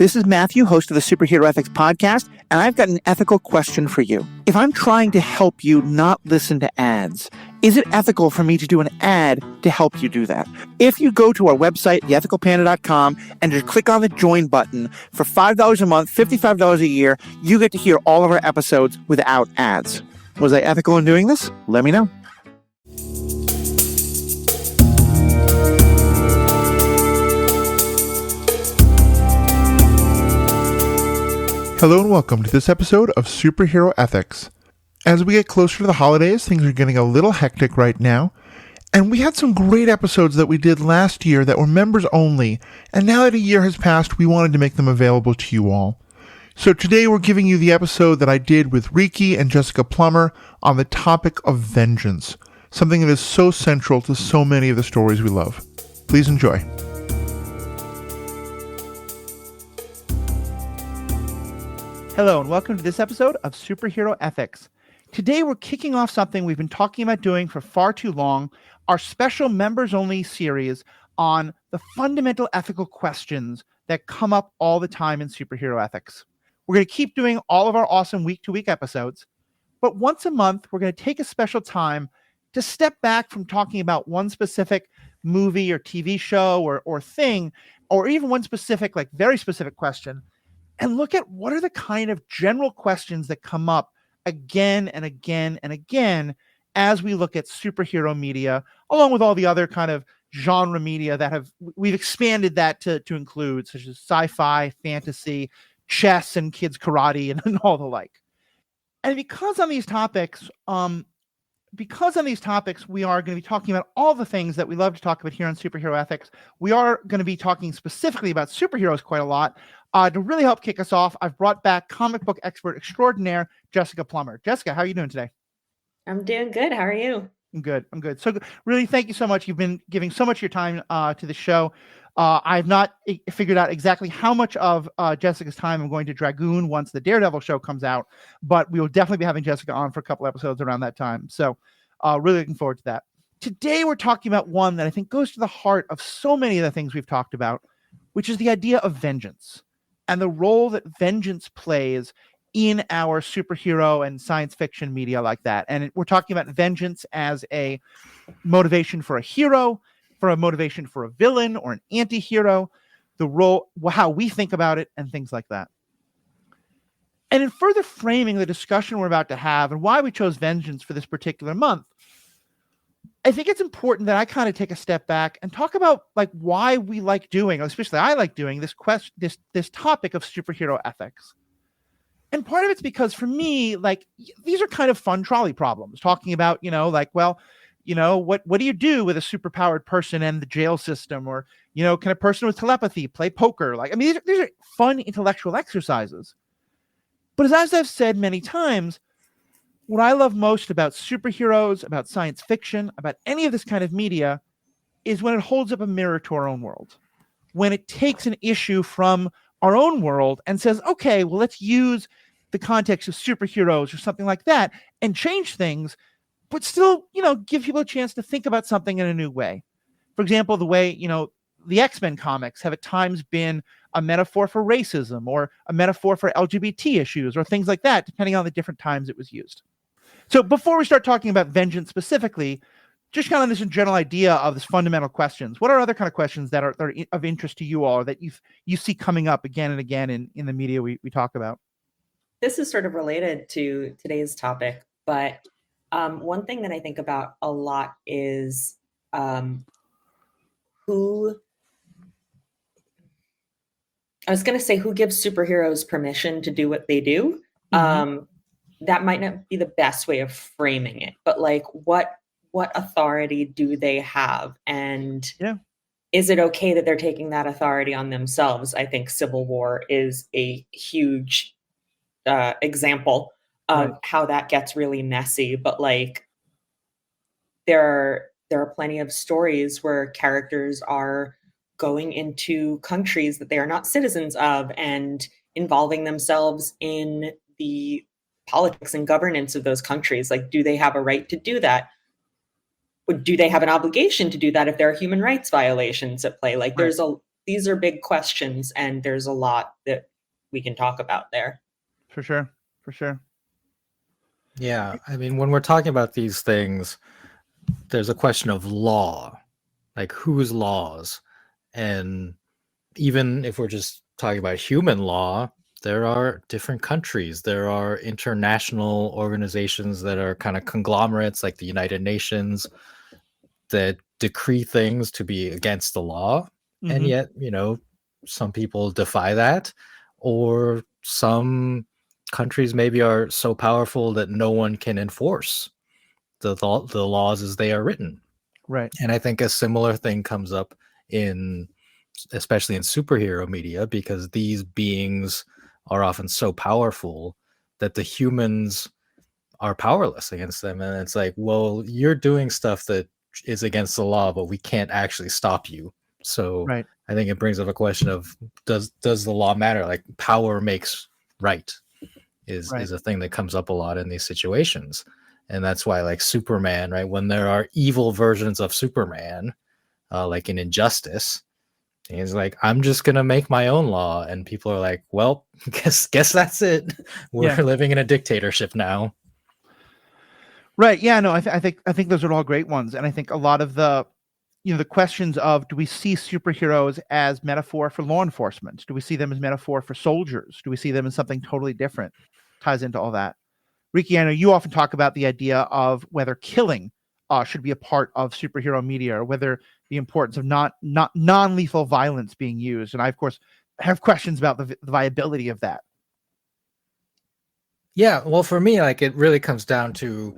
This is Matthew, host of the Superhero Ethics Podcast, and I've got an ethical question for you. If I'm trying to help you not listen to ads, is it ethical for me to do an ad to help you do that? If you go to our website, theethicalpanda.com, and just click on the join button, for $5 a month, $55 a year, you get to hear all of our episodes without ads. Was I ethical in doing this? Let me know. Hello and welcome to this episode of Superhero Ethics. As we get closer to the holidays, things are getting a little hectic right now, and we had some great episodes that we did last year that were members only, and now that a year has passed, we wanted to make them available to you all. So today we're giving you the episode that I did with Riki and Jessica Plummer on the topic of vengeance, something that is so central to so many of the stories we love. Please enjoy. Hello and welcome to this episode of Superhero Ethics. Today we're kicking off something we've been talking about doing for far too long, our special members-only series on the fundamental ethical questions that come up all the time in superhero ethics. We're going to keep doing all of our awesome week-to-week episodes, but once a month we're going to take a special time to step back from talking about one specific movie or TV show or thing, or even one specific, very specific question, and look at what are the kind of general questions that come up again and again and again as we look at superhero media, along with all the other kind of genre media that we've expanded that to include, such as sci-fi, fantasy, chess, and kids karate, and all the like. And because on these topics, we are going to be talking about all the things that we love to talk about here on Superhero Ethics. We are going to be talking specifically about superheroes quite a lot. To really help kick us off, I've brought back comic book expert extraordinaire, Jessica Plummer. Jessica, how are you doing today? I'm doing good. How are you? I'm good. So really, thank you so much. You've been giving so much of your time to the show. I've not figured out exactly how much of Jessica's time I'm going to dragoon once the Daredevil show comes out, but we will definitely be having Jessica on for a couple episodes around that time. So really looking forward to that. Today, we're talking about one that I think goes to the heart of so many of the things we've talked about, which is the idea of vengeance and the role that vengeance plays in our superhero and science fiction media like that. And we're talking about vengeance as a motivation for a hero, for a motivation for a villain or an anti-hero, the role, how we think about it, and things like that. And in further framing the discussion we're about to have and why we chose vengeance for this particular month, I think it's important that I kind of take a step back and talk about why we like doing, especially I like doing this topic of superhero ethics. And part of it's because for me, these are kind of fun trolley problems, talking about, what do you do with a superpowered person and the jail system? Or, can a person with telepathy play poker? These are fun intellectual exercises. But as I've said many times, what I love most about superheroes, about science fiction, about any of this kind of media is when it holds up a mirror to our own world. When it takes an issue from our own world and says, okay, well, let's use the context of superheroes or something like that and change things, but still, give people a chance to think about something in a new way. For example, the way, the X-Men comics have at times been a metaphor for racism or a metaphor for LGBT issues or things like that, depending on the different times it was used. So before we start talking about vengeance specifically, just kind of this general idea of this fundamental questions. What are other kind of questions that are of interest to you all, or that you see coming up again and again in the media we talk about? This is sort of related to today's topic, but one thing that I think about a lot is who gives superheroes permission to do what they do. Mm-hmm. That might not be the best way of framing it, but what authority do they have? And is it okay that they're taking that authority on themselves? I think Civil War is a huge example of how that gets really messy. But there are plenty of stories where characters are going into countries that they are not citizens of and involving themselves in the politics and governance of those countries. Do they have a right to do that? Do they have an obligation to do that if there are human rights violations at play? There's these are big questions, and there's a lot that we can talk about there. For sure. For sure. Yeah, I mean, when we're talking about these things, there's a question of law, like whose laws. And even if we're just talking about human law, there are different countries. There are international organizations that are kind of conglomerates, like the United Nations, that decree things to be against the law. And Mhm. yet, some people defy that, or some countries maybe are so powerful that no one can enforce the laws as they are written. Right. And I think a similar thing comes up especially in superhero media, because these beings are often so powerful that the humans are powerless against them. And it's like, well, you're doing stuff that is against the law, but we can't actually stop you. So Right. I think it brings up a question of, does the law matter? Like, power makes right is Right. a thing that comes up a lot in these situations. And that's why, like, Superman, right, when there are evil versions of Superman, like in Injustice, he's like, I'm just gonna make my own law, and people are like, well, guess that's it. We're Yeah. living in a dictatorship now. Right. Yeah. No. I think those are all great ones, and I think a lot of the the questions of, do we see superheroes as metaphor for law enforcement? Do we see them as metaphor for soldiers? Do we see them as something totally different? Ties into all that. Riki, I know you often talk about the idea of whether killing should be a part of superhero media, or whether the importance of not non-lethal violence being used. And I, of course, have questions about the viability of that. Yeah, well, for me, like, it really comes down to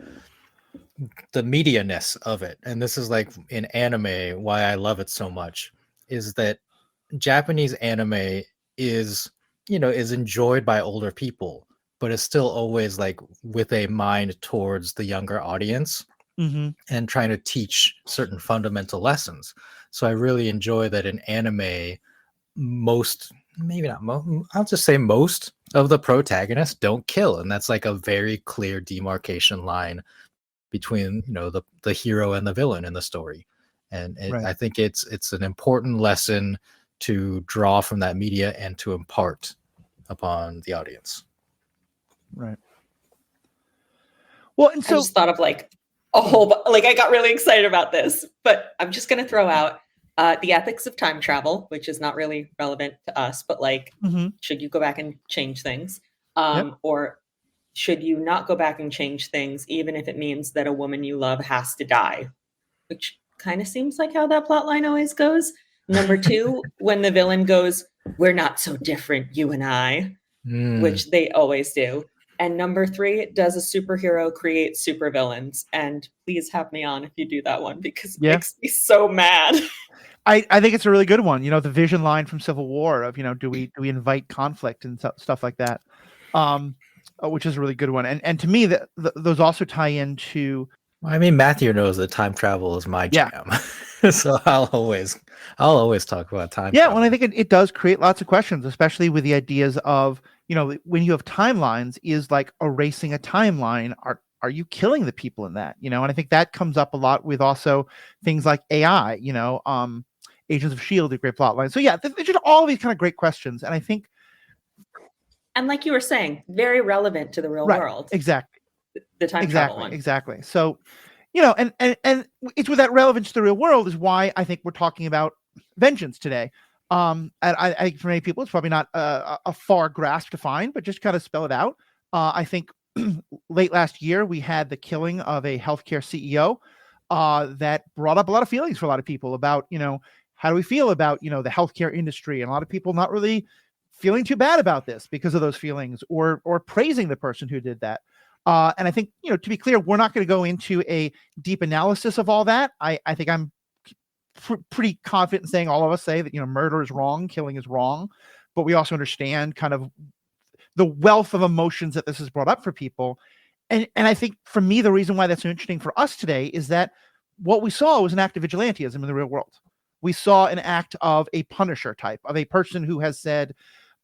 the media-ness of it. And this is like in anime, why I love it so much, is that Japanese anime is, is enjoyed by older people, but it's still always like with a mind towards the younger audience Mm-hmm. and trying to teach certain fundamental lessons. So I really enjoy that in anime, maybe not most, I'll just say most of the protagonists don't kill. And that's like a very clear demarcation line between, the hero and the villain in the story. And Right. I think it's an important lesson to draw from that media and to impart upon the audience. Right. Well, and I so just thought of like a whole, like, I got really excited about this, but I'm just going to throw out the ethics of time travel, which is not really relevant to us, but like, Mhm. should you go back and change things? Yep. Or should you not go back and change things, even if it means that a woman you love has to die? Which kind of seems like how that plot line always goes. Number two, when the villain goes, we're not so different, you and I, which they always do. And number three, does a superhero create supervillains? And please have me on if you do that one, because it makes me so mad. I think it's a really good one. The Vision line from Civil War of, do we invite conflict and stuff like that, which is a really good one. And to me, those also tie into. I mean, Matthew knows that time travel is my jam, so I'll always talk about time. Yeah, travel. well, I think it does create lots of questions, especially with the ideas of, when you have timelines, is like erasing a timeline. Are you killing the people in that? And I think that comes up a lot with also things like AI. Agents of S.H.I.E.L.D., a great plot line. So yeah, there's just all these kind of great questions, and I think. And like you were saying, very relevant to the real world. Exactly. The time travel one. Exactly. So, and it's with that relevance to the real world is why I think we're talking about vengeance today. And I think for many people, it's probably not a far grasp to find, but just kind of spell it out. I think late last year, we had the killing of a healthcare CEO that brought up a lot of feelings for a lot of people about, how do we feel about, the healthcare industry? And a lot of people not really feeling too bad about this because of those feelings, or praising the person who did that. And I think, to be clear, we're not going to go into a deep analysis of all that. I think I'm pretty confident in saying all of us say that, murder is wrong, killing is wrong, but we also understand kind of the wealth of emotions that this has brought up for people. And I think for me, the reason why that's so interesting for us today is that what we saw was an act of vigilantism in the real world. We saw an act of a Punisher type, of a person who has said,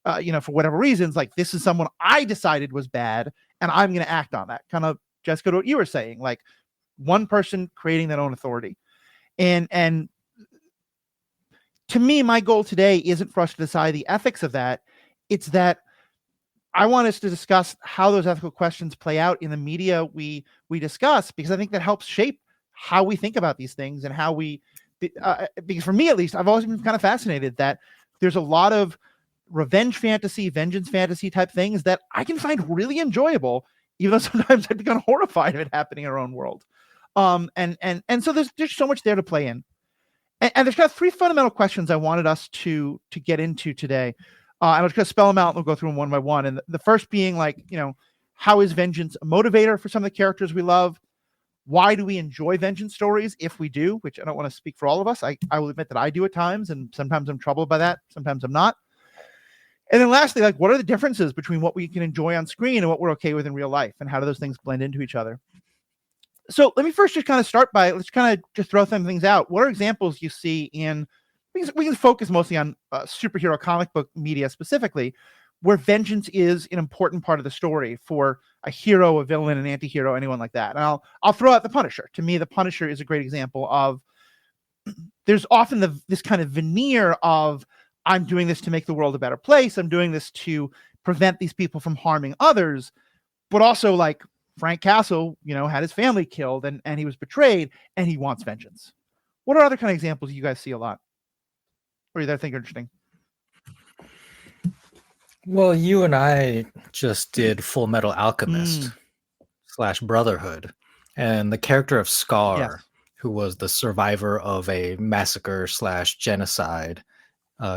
for whatever reasons, like, this is someone I decided was bad, and I'm going to act on that. Kind of, Jessica, to what you were saying, like one person creating their own authority. And to me, my goal today isn't for us to decide the ethics of that. It's that I want us to discuss how those ethical questions play out in the media we discuss, because I think that helps shape how we think about these things and how we, because for me at least, I've always been kind of fascinated that there's a lot of revenge fantasy, vengeance fantasy type things that I can find really enjoyable, even though sometimes I'd be kind of horrified of it happening in our own world. And so there's so much there to play in. And there's kind of three fundamental questions I wanted us to get into today. And I'm just going to spell them out and we'll go through them one by one. And the first being like, how is vengeance a motivator for some of the characters we love? Why do we enjoy vengeance stories if we do? Which I don't want to speak for all of us. I will admit that I do at times, and sometimes I'm troubled by that. Sometimes I'm not. And then lastly, like, what are the differences between what we can enjoy on screen and what we're okay with in real life? And how do those things blend into each other? So let me first just kind of start by, let's kind of just throw some things out. What are examples you see in, we can focus mostly on superhero comic book media specifically, where vengeance is an important part of the story for a hero, a villain, an anti-hero, anyone like that. And I'll throw out the Punisher. To me, the Punisher is a great example of, there's often this kind of veneer of, I'm doing this to make the world a better place. I'm doing this to prevent these people from harming others. But also, like, Frank Castle, had his family killed and he was betrayed and he wants vengeance. What are other kind of examples you guys see a lot? Or that think are interesting? Well, you and I just did Full Metal Alchemist / Brotherhood, and the character of Scar, Yes. who was the survivor of a massacre / genocide,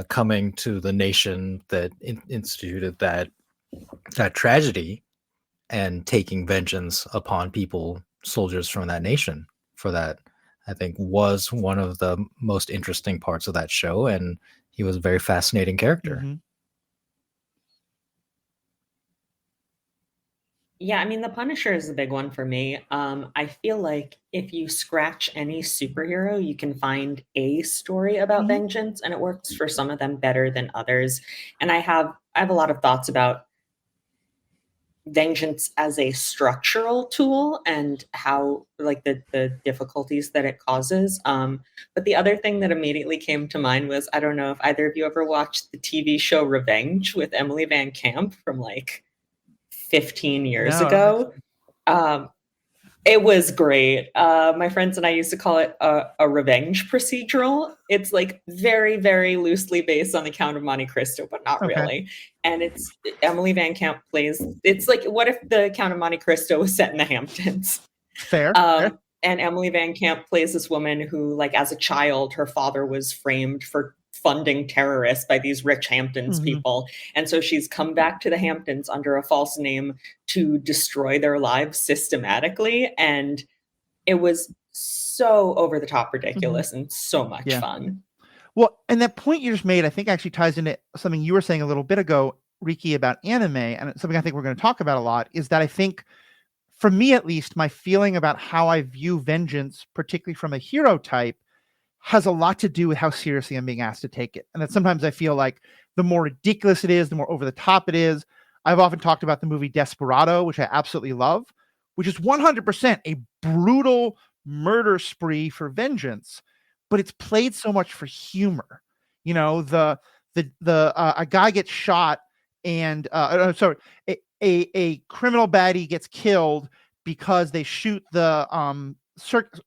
coming to the nation that instituted that tragedy and taking vengeance upon people, soldiers from that nation for that, I think was one of the most interesting parts of that show. And he was a very fascinating character. Mm-hmm. Yeah, I mean, the Punisher is a big one for me. I feel like if you scratch any superhero, you can find a story about vengeance, and it works for some of them better than others. And I have a lot of thoughts about vengeance as a structural tool and how, like, the difficulties that it causes. But the other thing that immediately came to mind was, I don't know if either of you ever watched the TV show Revenge with Emily Van Camp from like 15 years ago. It was great. My friends and I used to call it a revenge procedural. It's like very, very loosely based on the Count of Monte Cristo, but not really. And it's Emily Van Camp plays, it's like, what if the Count of Monte Cristo was set in the Hamptons? Fair. And Emily Van Camp plays this woman who, like, as a child, her father was framed for funding terrorists by these rich Hamptons people. And so she's come back to the Hamptons under a false name to destroy their lives systematically. And it was so over the top ridiculous and so much fun. Well, and that point you just made, I think actually ties into something you were saying a little bit ago, Riki, about anime. And something I think we're going to talk about a lot is that I think, for me at least, my feeling about how I view vengeance, particularly from a hero type, has a lot to do with how seriously I'm being asked to take it. And that sometimes I feel like the more ridiculous it is, the more over the top it is. I've often talked about the movie Desperado, which I absolutely love, which is 100% a brutal murder spree for vengeance, but it's played so much for humor. A guy gets shot and a criminal baddie gets killed because they shoot the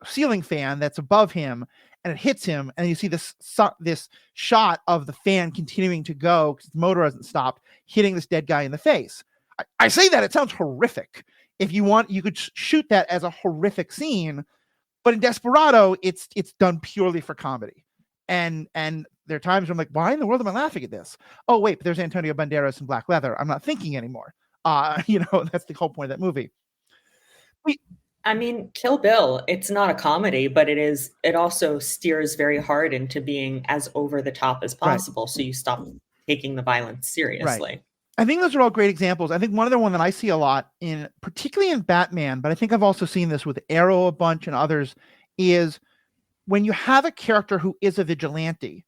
ceiling fan that's above him, and it hits him, and you see this shot of the fan continuing to go because the motor hasn't stopped, hitting this dead guy in the face. I say that, it sounds horrific. If you want, you could shoot that as a horrific scene, but in Desperado, it's done purely for comedy. And there are times where I'm like, why in the world am I laughing at this? Oh, wait, but there's Antonio Banderas in black leather. I'm not thinking anymore. That's the whole point of that movie. I mean, Kill Bill, it's not a comedy, but it also steers very hard into being as over the top as possible. Right. So you stop taking the violence seriously. Right. I think those are all great examples. I think one other one that I see a lot particularly in Batman, but I think I've also seen this with Arrow a bunch and others, is when you have a character who is a vigilante,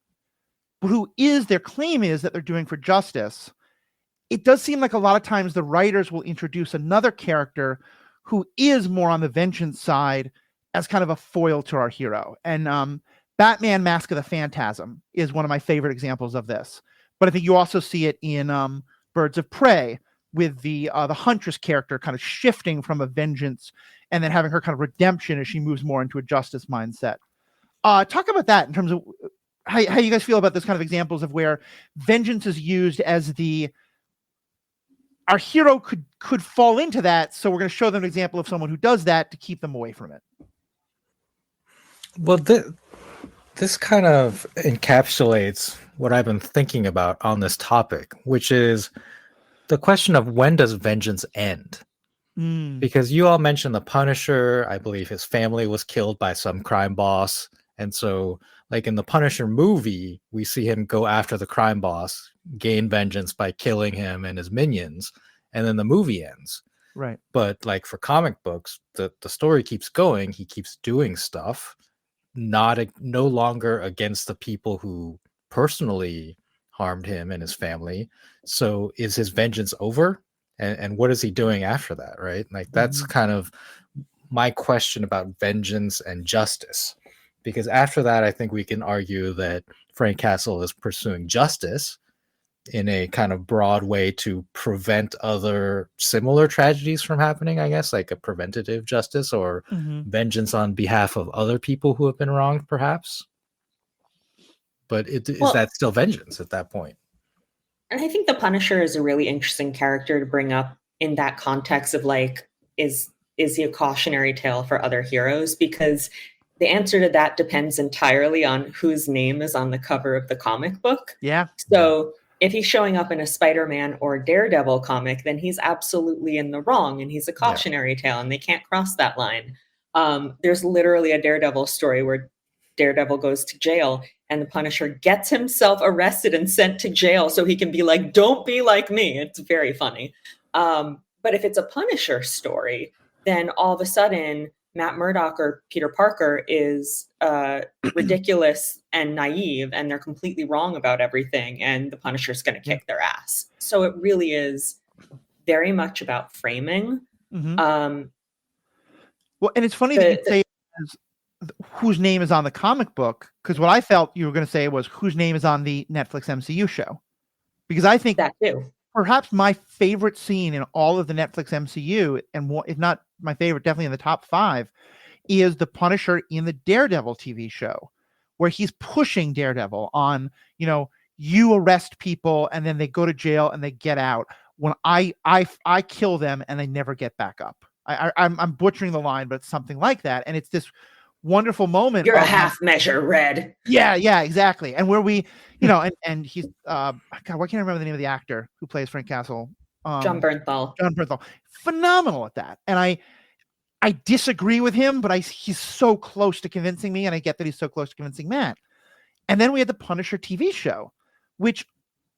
their claim is that they're doing for justice. It does seem like a lot of times the writers will introduce another character who is more on the vengeance side as kind of a foil to our hero. And Batman Mask of the Phantasm is one of my favorite examples of this. But I think you also see it in Birds of Prey, with the Huntress character kind of shifting from a vengeance and then having her kind of redemption as she moves more into a justice mindset. Talk about that in terms of how you guys feel about those kind of examples of where vengeance is used as our hero could fall into that, so we're going to show them an example of someone who does that to keep them away from it. Well, this kind of encapsulates what I've been thinking about on this topic, which is the question of when does vengeance end? Because you all mentioned the Punisher. I believe his family was killed by some crime boss. And so, like in the Punisher movie, we see him go after the crime boss, gain vengeance by killing him and his minions, and then the movie ends. Right. But like for comic books, the story keeps going. He keeps doing stuff, no longer against the people who personally harmed him and his family. So is his vengeance over? And what is he doing after that, right? Like that's kind of my question about vengeance and justice. Because after that, I think we can argue that Frank Castle is pursuing justice in a kind of broad way to prevent other similar tragedies from happening, I guess, like a preventative justice or vengeance on behalf of other people who have been wronged, perhaps. But is that still vengeance at that point? And I think the Punisher is a really interesting character to bring up in that context of like, is he a cautionary tale for other heroes? Because the answer to that depends entirely on whose name is on the cover of the comic book. Yeah. So if he's showing up in a Spider-Man or Daredevil comic, then he's absolutely in the wrong and he's a cautionary tale and they can't cross that line. There's literally a Daredevil story where Daredevil goes to jail and the Punisher gets himself arrested and sent to jail so he can be like, don't be like me. It's very funny. But if it's a Punisher story, then all of a sudden Matt Murdock or Peter Parker is ridiculous and naive and they're completely wrong about everything and the Punisher's going to kick their ass. So it really is very much about framing. Well, and it's funny that you say whose name is on the comic book, because what I felt you were going to say was whose name is on the Netflix MCU show. Because I think that too. Perhaps my favorite scene in all of the Netflix MCU, and if not my favorite, definitely in the top 5, is the Punisher in the Daredevil TV show, where he's pushing Daredevil on, you arrest people and then they go to jail and they get out. When I kill them and they never get back up. I'm butchering the line, but it's something like that. And it's this wonderful moment. You're a half measure, Red. Yeah, exactly. And where we, and he's God, why can't I remember the name of the actor who plays Frank Castle? John Bernthal. Phenomenal at that. And I disagree with him, but he's so close to convincing me, and I get that he's so close to convincing Matt. And then we had the Punisher TV show, which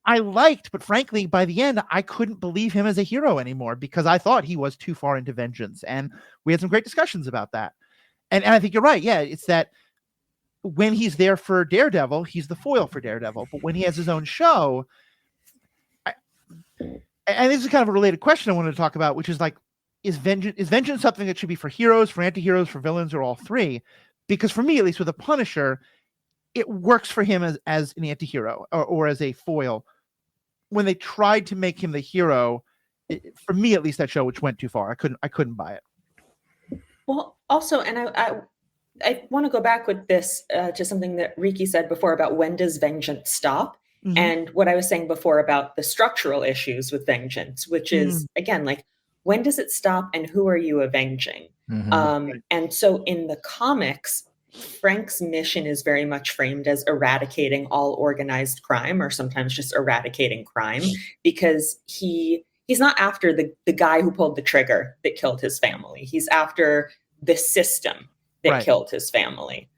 I liked, but frankly, by the end, I couldn't believe him as a hero anymore because I thought he was too far into vengeance. And we had some great discussions about that. And I think you're right. Yeah, it's that when he's there for Daredevil, he's the foil for Daredevil. But when he has his own show, and this is kind of a related question I wanted to talk about, which is like, is vengeance something that should be for heroes, for anti-heroes, for villains, or all three? Because for me, at least with a Punisher, it works for him as an anti-hero or as a foil. When they tried to make him the hero, for me at least, that show which went too far. I couldn't buy it. Well, also, and I want to go back with this to something that Riki said before about when does vengeance stop? Mm-hmm. And what I was saying before about the structural issues with vengeance, which is, again, like, when does it stop and who are you avenging? Mm-hmm. And so in the comics, Frank's mission is very much framed as eradicating all organized crime, or sometimes just eradicating crime, because he's not after the guy who pulled the trigger that killed his family. He's after the system that killed his family,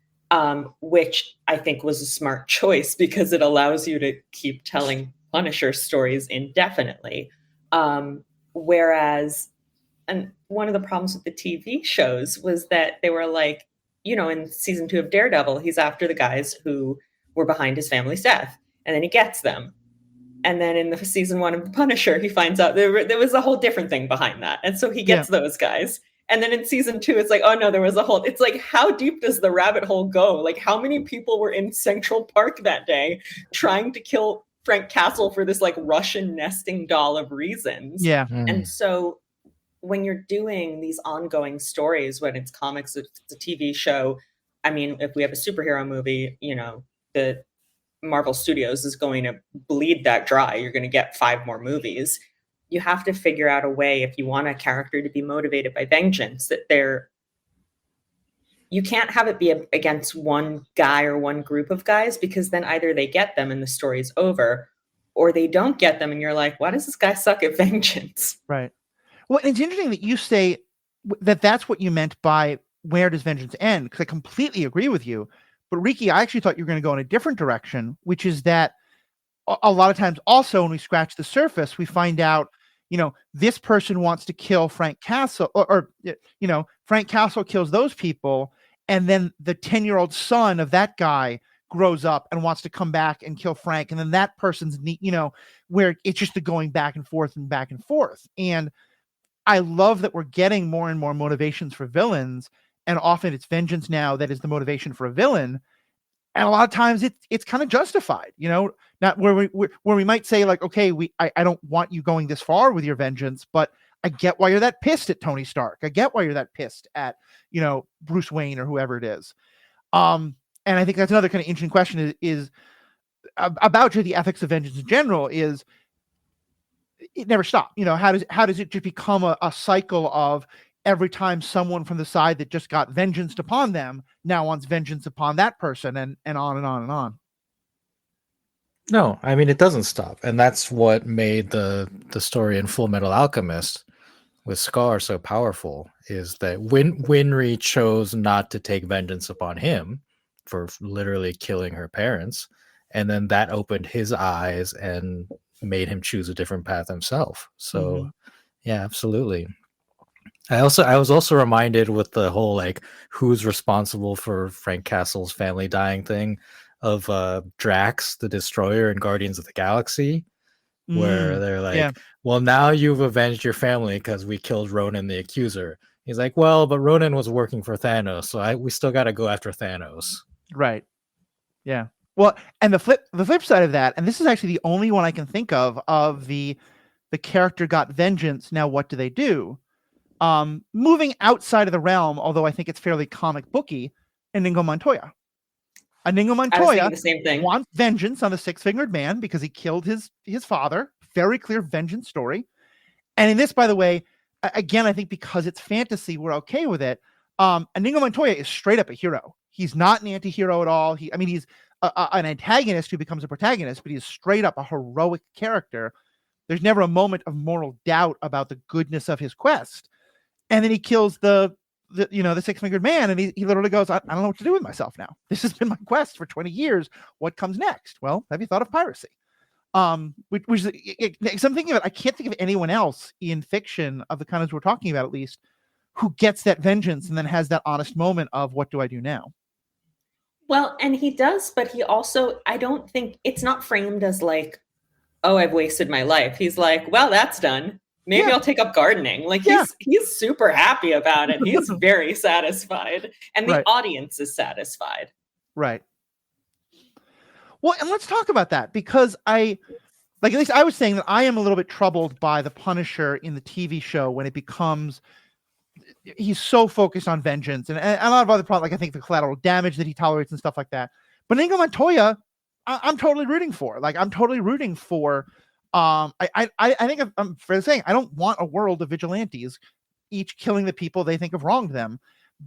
which I think was a smart choice because it allows you to keep telling Punisher stories indefinitely. Whereas, and one of the problems with the TV shows was that they were like, in season 2 of Daredevil, he's after the guys who were behind his family's death, and then he gets them. And then in the season 1 of The Punisher, he finds out there was a whole different thing behind that. And so he gets those guys. And then in season 2, it's like, oh no, there was a hole. It's like, how deep does the rabbit hole go? Like, how many people were in Central Park that day trying to kill Frank Castle for this like Russian nesting doll of reasons? Yeah. And so when you're doing these ongoing stories, when it's comics, it's a TV show. I mean, if we have a superhero movie, you know, the Marvel Studios is going to bleed that dry. You're going to get 5 more movies. You have to figure out a way, if you want a character to be motivated by vengeance, that you can't have it be against one guy or one group of guys, because then either they get them and the story's over, or they don't get them and you're like, why does this guy suck at vengeance? Right. Well, it's interesting that you say that that's what you meant by where does vengeance end? Because I completely agree with you. But Riki, I actually thought you were going to go in a different direction, which is that a lot of times also when we scratch the surface, we find out, you know, this person wants to kill Frank Castle, or you know, Frank Castle kills those people. And then the 10-year-old son of that guy grows up and wants to come back and kill Frank. And then that person's, you know, where it's just the going back and forth and back and forth. And I love that we're getting more and more motivations for villains. And often it's vengeance now that is the motivation for a villain. And a lot of times it's kind of justified, you know, not where we might say like, okay, I don't want you going this far with your vengeance, but I get why you're that pissed at Tony Stark. I get why you're that pissed at, you know, Bruce Wayne or whoever it is. And I think that's another kind of interesting question is about the ethics of vengeance in general is it never stops. You know, how does it just become a cycle of every time someone from the side that just got vengeance upon them now wants vengeance upon that person and on and on and on. No, I mean, it doesn't stop. And that's what made the story in Full Metal Alchemist with Scar so powerful, is that Winry chose not to take vengeance upon him for literally killing her parents. And then that opened his eyes and made him choose a different path himself. So yeah, absolutely. I was also reminded with the whole like who's responsible for Frank Castle's family dying thing of Drax the Destroyer in Guardians of the Galaxy, where they're like, well, now you've avenged your family because we killed Ronan the Accuser. He's like, well, but Ronan was working for Thanos, so we still got to go after Thanos. Right. Yeah. Well, and the flip side of that, and this is actually the only one I can think of the character got vengeance. Now what do they do? Moving outside of the realm, although I think it's fairly comic booky, Inigo Montoya. Inigo Montoya the same thing. Wants vengeance on the Six-Fingered Man because he killed his father. Very clear vengeance story. And in this, by the way, again, I think because it's fantasy, we're okay with it. Inigo Montoya is straight up a hero. He's not an anti-hero at all. He's an antagonist who becomes a protagonist, but he's straight up a heroic character. There's never a moment of moral doubt about the goodness of his quest. And then he kills the Six-Fingered Man, and he literally goes, I don't know what to do with myself now. This has been my quest for 20 years. What comes next? Well, have you thought of piracy? Which is, I'm thinking of it, I can't think of anyone else in fiction of the kinds we're talking about, at least, who gets that vengeance and then has that honest moment of what do I do now? Well, and he does, but he also, I don't think it's not framed as like, oh, I've wasted my life. He's like, well, that's done. Maybe I'll take up gardening. Like he's super happy about it. He's very satisfied. And the audience is satisfied. Right. Well, and let's talk about that, because at least I was saying that I am a little bit troubled by the Punisher in the TV show when it becomes, he's so focused on vengeance and a lot of other problems, like I think the collateral damage that he tolerates and stuff like that. But Inigo Montoya, I'm totally rooting for. Like, I'm totally rooting for. I think I'm fair to saying I don't want a world of vigilantes, each killing the people they think have wronged them.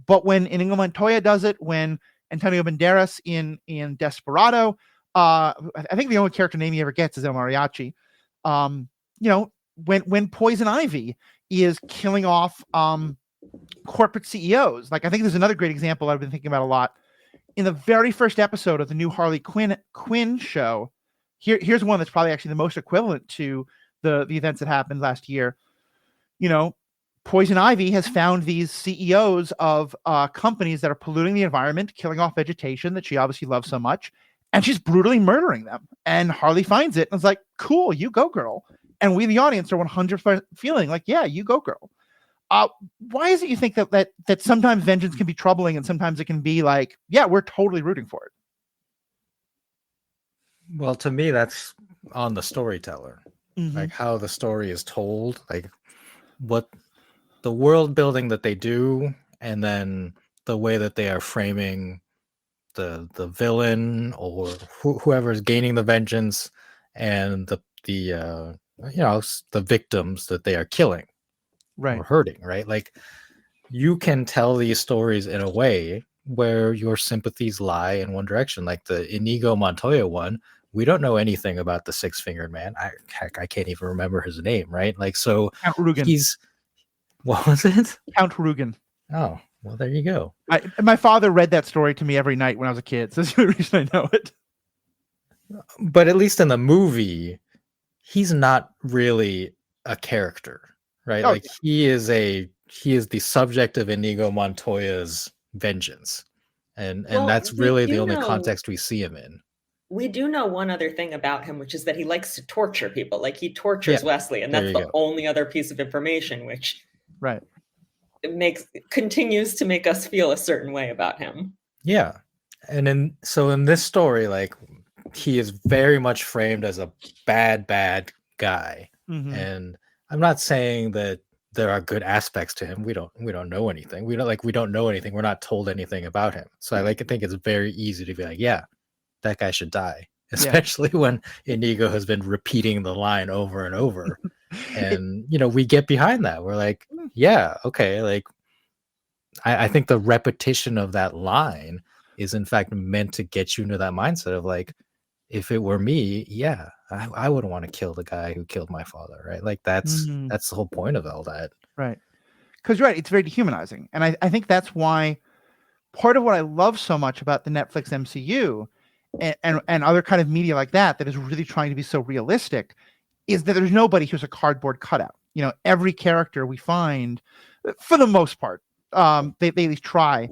But when Inigo Montoya does it, when Antonio Banderas in Desperado, I think the only character name he ever gets is El Mariachi. When Poison Ivy is killing off corporate CEOs. Like, I think there's another great example I've been thinking about a lot. In the very first episode of the new Harley Quinn show, here's one that's probably actually the most equivalent to the events that happened last year. You know, Poison Ivy has found these CEOs of companies that are polluting the environment, killing off vegetation that she obviously loves so much, and she's brutally murdering them. And Harley finds it and is like, cool, you go, girl. And we, the audience, are 100% feeling like, yeah, you go, girl. Why is it you think that sometimes vengeance can be troubling and sometimes it can be like, yeah, we're totally rooting for it? Well, to me, that's on the storyteller, Mm-hmm. like how the story is told, like what the world building that they do, and then the way that they are framing the villain or whoever is gaining the vengeance, and the the victims that they are killing Right. or hurting, right? Like you can tell these stories in a way where your sympathies lie in one direction. Like the Inigo Montoya one, we don't know anything about the six-fingered man. I can't even remember his name, right? Like, so Count Rugen. What was it? Count Rugen. Oh, well, there you go. My father read that story to me every night when I was a kid. So that's the reason I know it. But at least in the movie, he's not really a character, right? Oh, Like he is the subject of Inigo Montoya's vengeance. And that's really the only context we see him in. We do know one other thing about him, which is that he likes to torture people. Like he tortures Wesley, and that's the only other piece of information which continues to make us feel a certain way about him. Yeah. And in this story, like he is very much framed as a bad guy. Mm-hmm. And I'm not saying that there are good aspects to him. We don't know anything. We don't know anything. We're not told anything about him. So I think it's very easy to be like, yeah, that guy should die. Especially when Inigo has been repeating the line over and over. And we get behind that. We're like, yeah, okay. Like I think the repetition of that line is in fact meant to get you into that mindset of like, if it were me, yeah, I wouldn't want to kill the guy who killed my father, right? Like that's the whole point of all that. Right. Because you're right, it's very dehumanizing. And I think that's why part of what I love so much about the Netflix MCU and other kind of media like that is really trying to be so realistic is that there's nobody who's a cardboard cutout. Every character we find, for the most part, they at least try,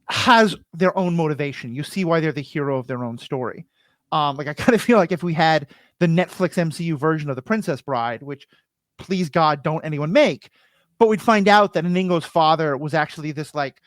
has their own motivation. You see why they're the hero of their own story. Like I kind of feel like if we had the Netflix MCU version of The Princess Bride, which please God don't anyone make, but we'd find out that Inigo's father was actually this like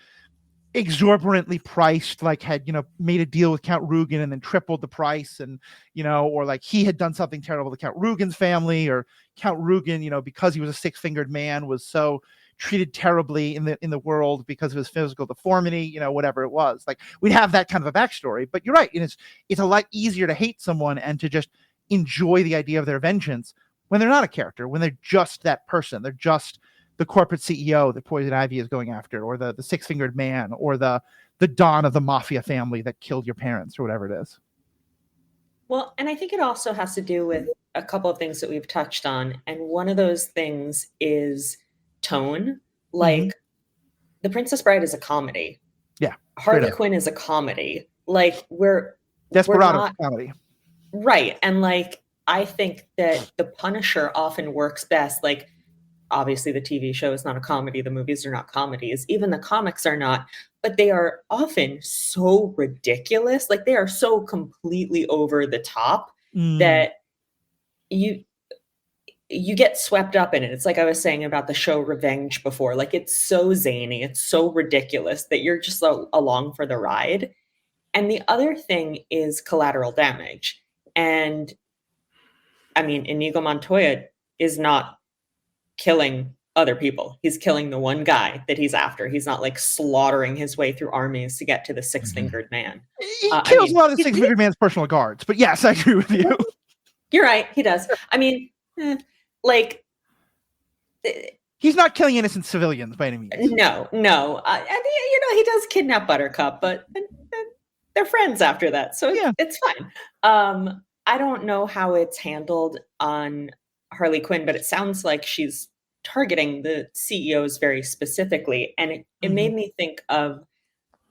exorbitantly priced, like had made a deal with Count Rugen and then tripled the price, and or like he had done something terrible to Count Rugen's family, or Count Rugen, because he was a six-fingered man, was so treated terribly in the world because of his physical deformity, whatever it was. Like we'd have that kind of a backstory. But you're right, and it's a lot easier to hate someone and to just enjoy the idea of their vengeance when they're not a character, when they're just that person. They're just the corporate CEO that Poison Ivy is going after, or the six-fingered man, or the Don of the mafia family that killed your parents, or whatever it is. Well, and I think it also has to do with a couple of things that we've touched on. And one of those things is tone. Like The Princess Bride is a comedy. Yeah. Harley Quinn is a comedy. Like Desperado comedy. Right. And like I think that The Punisher often works best. Like obviously the TV show is not a comedy, the movies are not comedies, even the comics are not, but they are often so ridiculous. Like they are so completely over the top that you get swept up in it. It's like I was saying about the show Revenge before. Like it's so zany, it's so ridiculous that you're just along for the ride. And the other thing is collateral damage. And I mean, Inigo Montoya is not killing other people. He's killing the one guy that he's after. He's not like slaughtering his way through armies to get to the six-fingered man. He kills a lot of the six-fingered man's personal guards, but yes, I agree with you. You're right, he does. I mean, like he's not killing innocent civilians by any means. No. And he does kidnap Buttercup, but they're friends after that, so it's fine. I don't know how it's handled on Harley Quinn, but it sounds like she's targeting the CEOs very specifically. And it made me think of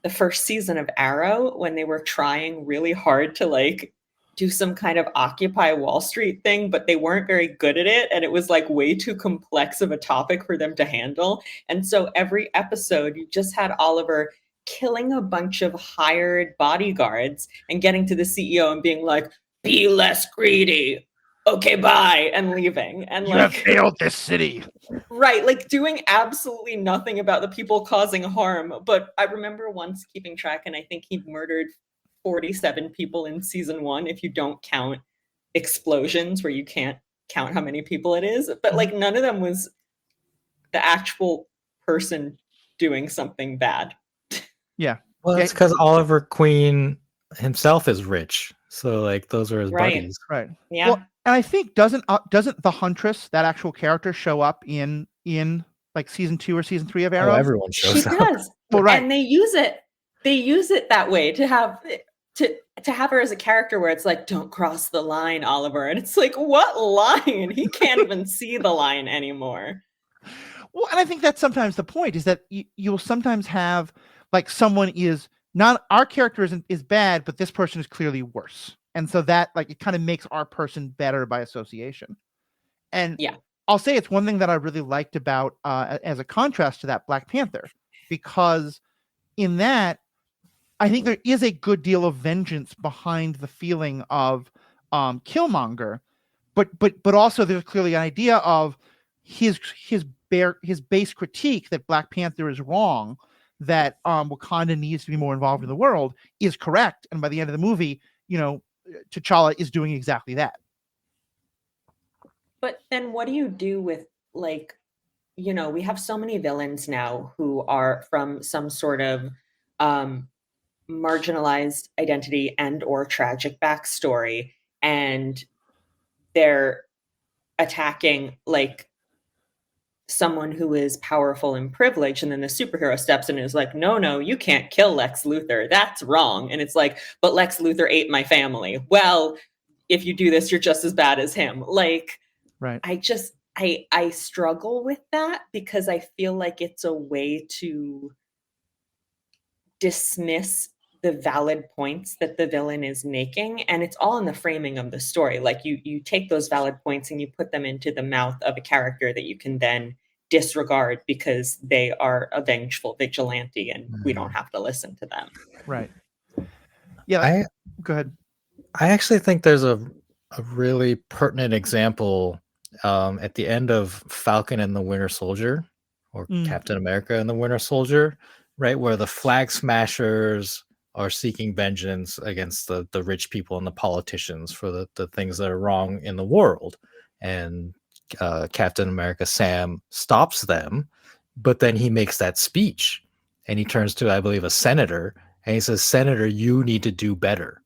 the first season of Arrow when they were trying really hard to like do some kind of Occupy Wall Street thing, but they weren't very good at it. And it was like way too complex of a topic for them to handle. And so every episode, you just had Oliver killing a bunch of hired bodyguards and getting to the CEO and being like, be less greedy. okay, bye, and leaving. And You have failed this city. right, like doing absolutely nothing about the people causing harm. But I remember once keeping track, and I think he murdered 47 people in season 1, if you don't count explosions where you can't count how many people it is. But like none of them was the actual person doing something bad. Yeah. Well, it's because Oliver Queen himself is rich, so like those are his buddies. Right. Yeah. Well, and I think doesn't the Huntress, that actual character, show up in like season 2 or season 3 of Arrow? Oh, everyone She shows up. does. Well, right. And they use it that way to have her as a character where it's like, don't cross the line, Oliver. And it's like, what line? He can't even see the line anymore. Well, and I think that's sometimes the point, is that you'll sometimes have like someone is not, our character is bad, but this person is clearly worse. And so that like it kind of makes our person better by association. And yeah, I'll say it's one thing that I really liked about as a contrast to that Black Panther, because in that I think there is a good deal of vengeance behind the feeling of Killmonger, but also there's clearly an idea of his base critique that Black Panther is wrong, that Wakanda needs to be more involved in the world, is correct, and by the end of the movie, T'Challa is doing exactly that. But then what do you do with, like, we have so many villains now who are from some sort of marginalized identity and or tragic backstory, and they're attacking like someone who is powerful and privileged, and then the superhero steps in and is like, no, you can't kill Lex Luthor, that's wrong. And it's like, but Lex Luthor ate my family. Well, if you do this, you're just as bad as him. Like, right. I struggle with that, because I feel like it's a way to dismiss the valid points that the villain is making, and it's all in the framing of the story. Like you take those valid points and you put them into the mouth of a character that you can then disregard because they are a vengeful vigilante, and we don't have to listen to them. Right. Yeah. Go ahead. I actually think there's a really pertinent example at the end of Falcon and the Winter Soldier, or Captain America and the Winter Soldier, right, where the Flag Smashers are seeking vengeance against the rich people and the politicians for the things that are wrong in the world. And Captain America Sam stops them, but then he makes that speech and he turns to, I believe, a senator, and he says, Senator, you need to do better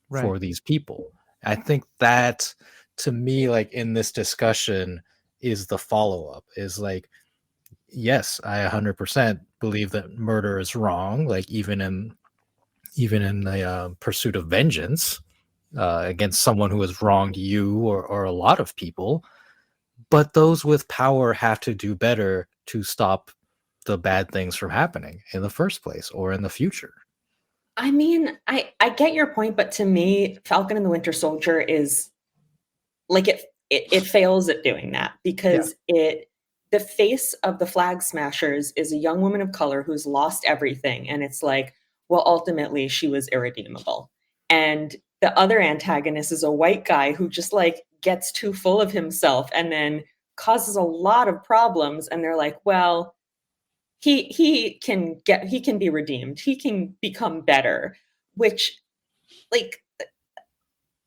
for these people. I think that, to me, like in this discussion, is the follow-up, is like, yes, I 100% believe that murder is wrong, like even in the pursuit of vengeance against someone who has wronged you or a lot of people. But those with power have to do better to stop the bad things from happening in the first place or in the future. I mean, I get your point, but to me, Falcon and the Winter Soldier is like it fails at doing that, because the face of the Flag Smashers is a young woman of color who's lost everything, and it's like, well, ultimately she was irredeemable. And the other antagonist is a white guy who just like gets too full of himself and then causes a lot of problems, and they're like, well, he can be redeemed, he can become better, which like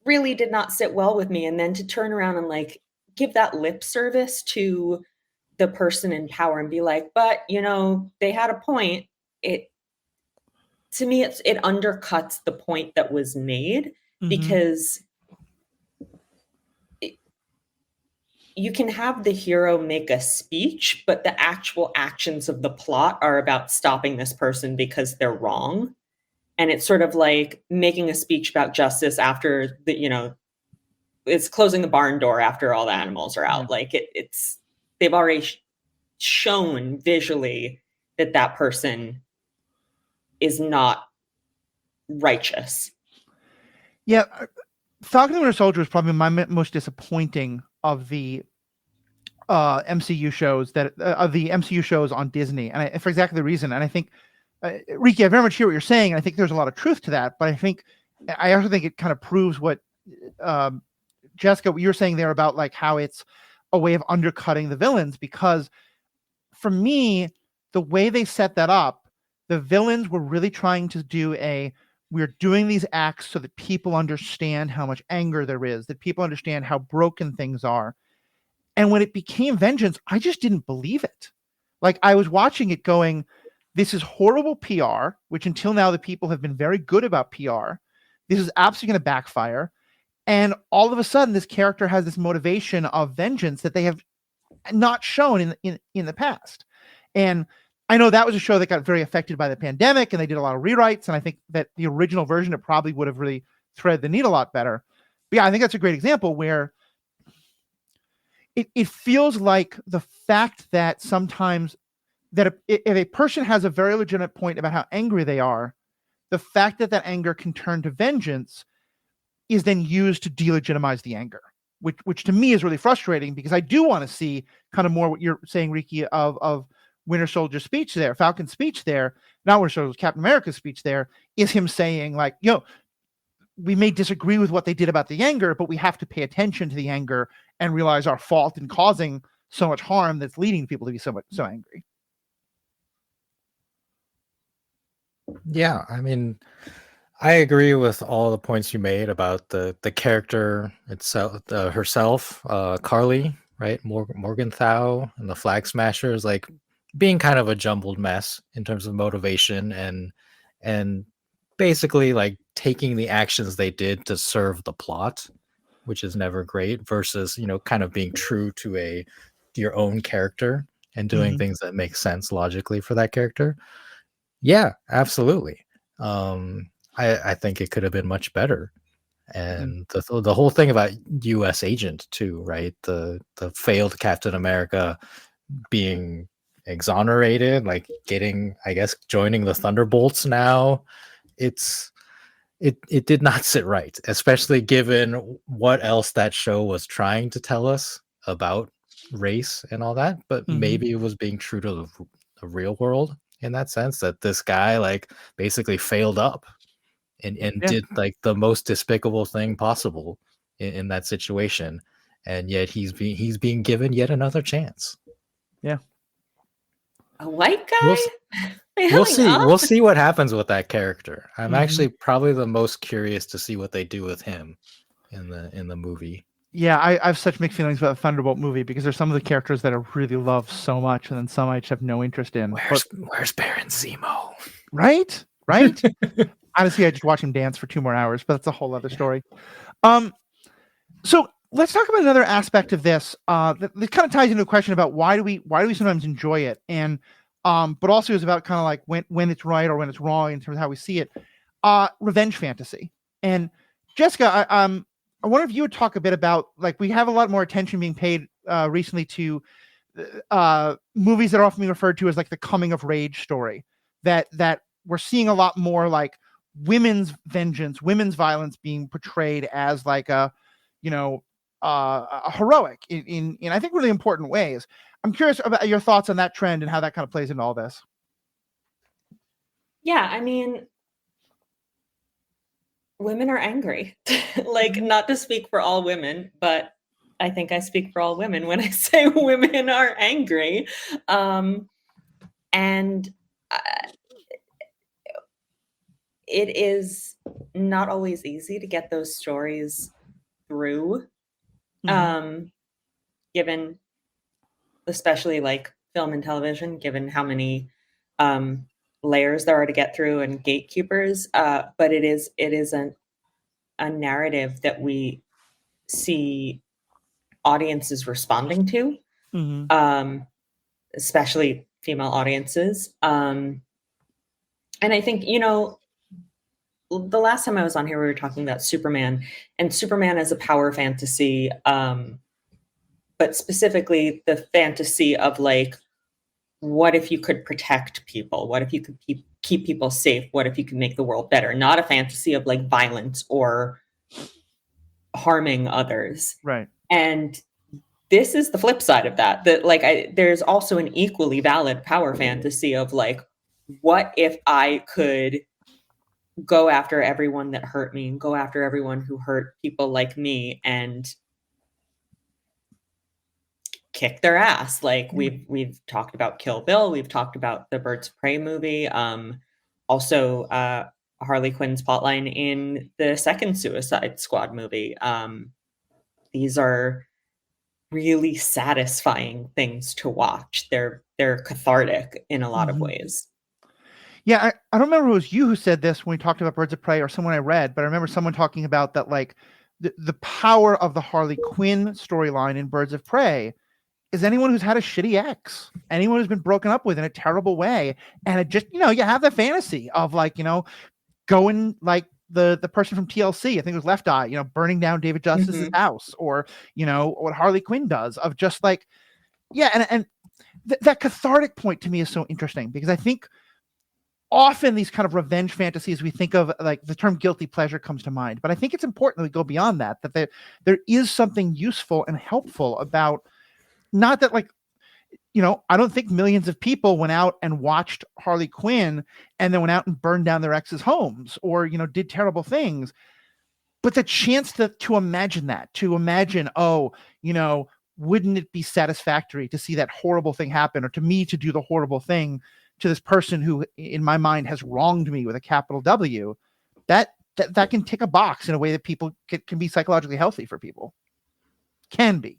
really did not sit well with me. And then to turn around and like give that lip service to the person in power and be like, but they had a point. To me, it undercuts the point that was made, because you can have the hero make a speech, but the actual actions of the plot are about stopping this person because they're wrong. And it's sort of like making a speech about justice after it's closing the barn door after all the animals are out. Like it's they've already shown visually that person is not righteous. Yeah, Falcon and Winter Soldier is probably my most disappointing of the MCU shows on Disney, and for exactly the reason. And I think, Riki, I very much hear what you're saying, and I think there's a lot of truth to that. But I also think it kind of proves what Jessica, what you were saying there about like how it's a way of undercutting the villains, because for me, the way they set that up, the villains were really trying to do we're doing these acts so that people understand how much anger there is, that people understand how broken things are. And when it became vengeance, I just didn't believe it. Like, I was watching it going, this is horrible PR, which until now the people have been very good about PR. This is absolutely going to backfire. And all of a sudden, this character has this motivation of vengeance that they have not shown in the past. And I know that was a show that got very affected by the pandemic, and they did a lot of rewrites. And I think that the original version, it probably would have really threaded the needle a lot better. But yeah, I think that's a great example where it feels like the fact that sometimes that if a person has a very legitimate point about how angry they are, the fact that that anger can turn to vengeance is then used to delegitimize the anger, which to me is really frustrating, because I do want to see kind of more what you're saying, Riki, of Winter Soldier's speech there, Falcon's speech there, not Winter Soldier's, Captain America's speech there, is him saying like, we may disagree with what they did about the anger, but we have to pay attention to the anger and realize our fault in causing so much harm that's leading people to be so angry. Yeah, I mean, I agree with all the points you made about the character itself, herself, Carly, right? Morgenthau and the Flag Smashers, like being kind of a jumbled mess in terms of motivation and basically like taking the actions they did to serve the plot, which is never great, versus kind of being true to your own character and doing things that make sense logically for that character. Yeah, absolutely. I think it could have been much better. And the whole thing about U.S. Agent too, right? The failed Captain America being exonerated, like getting, I guess, joining the Thunderbolts now. It did not sit right, especially given what else that show was trying to tell us about race and all that. But maybe it was being true to the real world in that sense, that this guy like basically failed up and did like the most despicable thing possible in that situation, and yet he's being given yet another chance. Yeah, a white guy. We'll see. We'll see what happens with that character. I'm actually probably the most curious to see what they do with him in the movie. Yeah, I have such mixed feelings about the Thunderbolt movie, because there's some of the characters that I really love so much, and then some I just have no interest in. Where's Baron Zemo? Right? Honestly, I just watch him dance for 2 more hours, but that's a whole other story. So let's talk about another aspect of this that kind of ties into a question about why do we sometimes enjoy it, and but also is about kind of like when it's right or when it's wrong in terms of how we see it. Revenge fantasy. And Jessica, I wonder if you would talk a bit about, like, we have a lot more attention being paid recently to movies that are often being referred to as like the coming of rage story, that we're seeing a lot more like women's vengeance, women's violence being portrayed as like a heroic in I think really important ways. I'm curious about your thoughts on that trend and how that kind of plays into all this. Yeah, I mean, women are angry. Like, not to speak for all women, but I think I speak for all women when I say women are angry. And it is not always easy to get those stories through, given, especially like film and television, given how many layers there are to get through and gatekeepers. But it is a narrative that we see audiences responding to, especially female audiences. And I think, the last time I was on here, we were talking about Superman, and Superman is a power fantasy, but specifically the fantasy of like, what if you could protect people? What if you could keep people safe? What if you could make the world better? Not a fantasy of like violence or harming others. Right. And this is the flip side of that. That like there's also an equally valid power fantasy of like, what if I could go after everyone that hurt me and go after everyone who hurt people like me and kick their ass. Like we've talked about Kill Bill, we've talked about the Birds of Prey movie, also Harley Quinn's plotline in the second Suicide Squad movie. These are really satisfying things to watch. They're cathartic in a lot of ways. Yeah, I don't remember if it was you who said this when we talked about Birds of Prey or someone I read, but I remember someone talking about that, like the power of the Harley Quinn storyline in Birds of Prey is anyone who's had a shitty ex, anyone who's been broken up with in a terrible way. And it just, you have the fantasy of like, going like the person from TLC, I think it was Left Eye, burning down David Justice's house, or, what Harley Quinn does of just like, yeah. And that cathartic point to me is so interesting because I think often these kind of revenge fantasies, we think of like the term guilty pleasure comes to mind, but I think it's important that we go beyond that, that there is something useful and helpful about, not that like, I don't think millions of people went out and watched Harley Quinn and then went out and burned down their ex's homes or, did terrible things. But the chance to imagine that, wouldn't it be satisfactory to see that horrible thing happen, or to me to do the horrible thing to this person who, in my mind, has wronged me with a capital W, that can tick a box in a way that people can be psychologically healthy for people. Can be.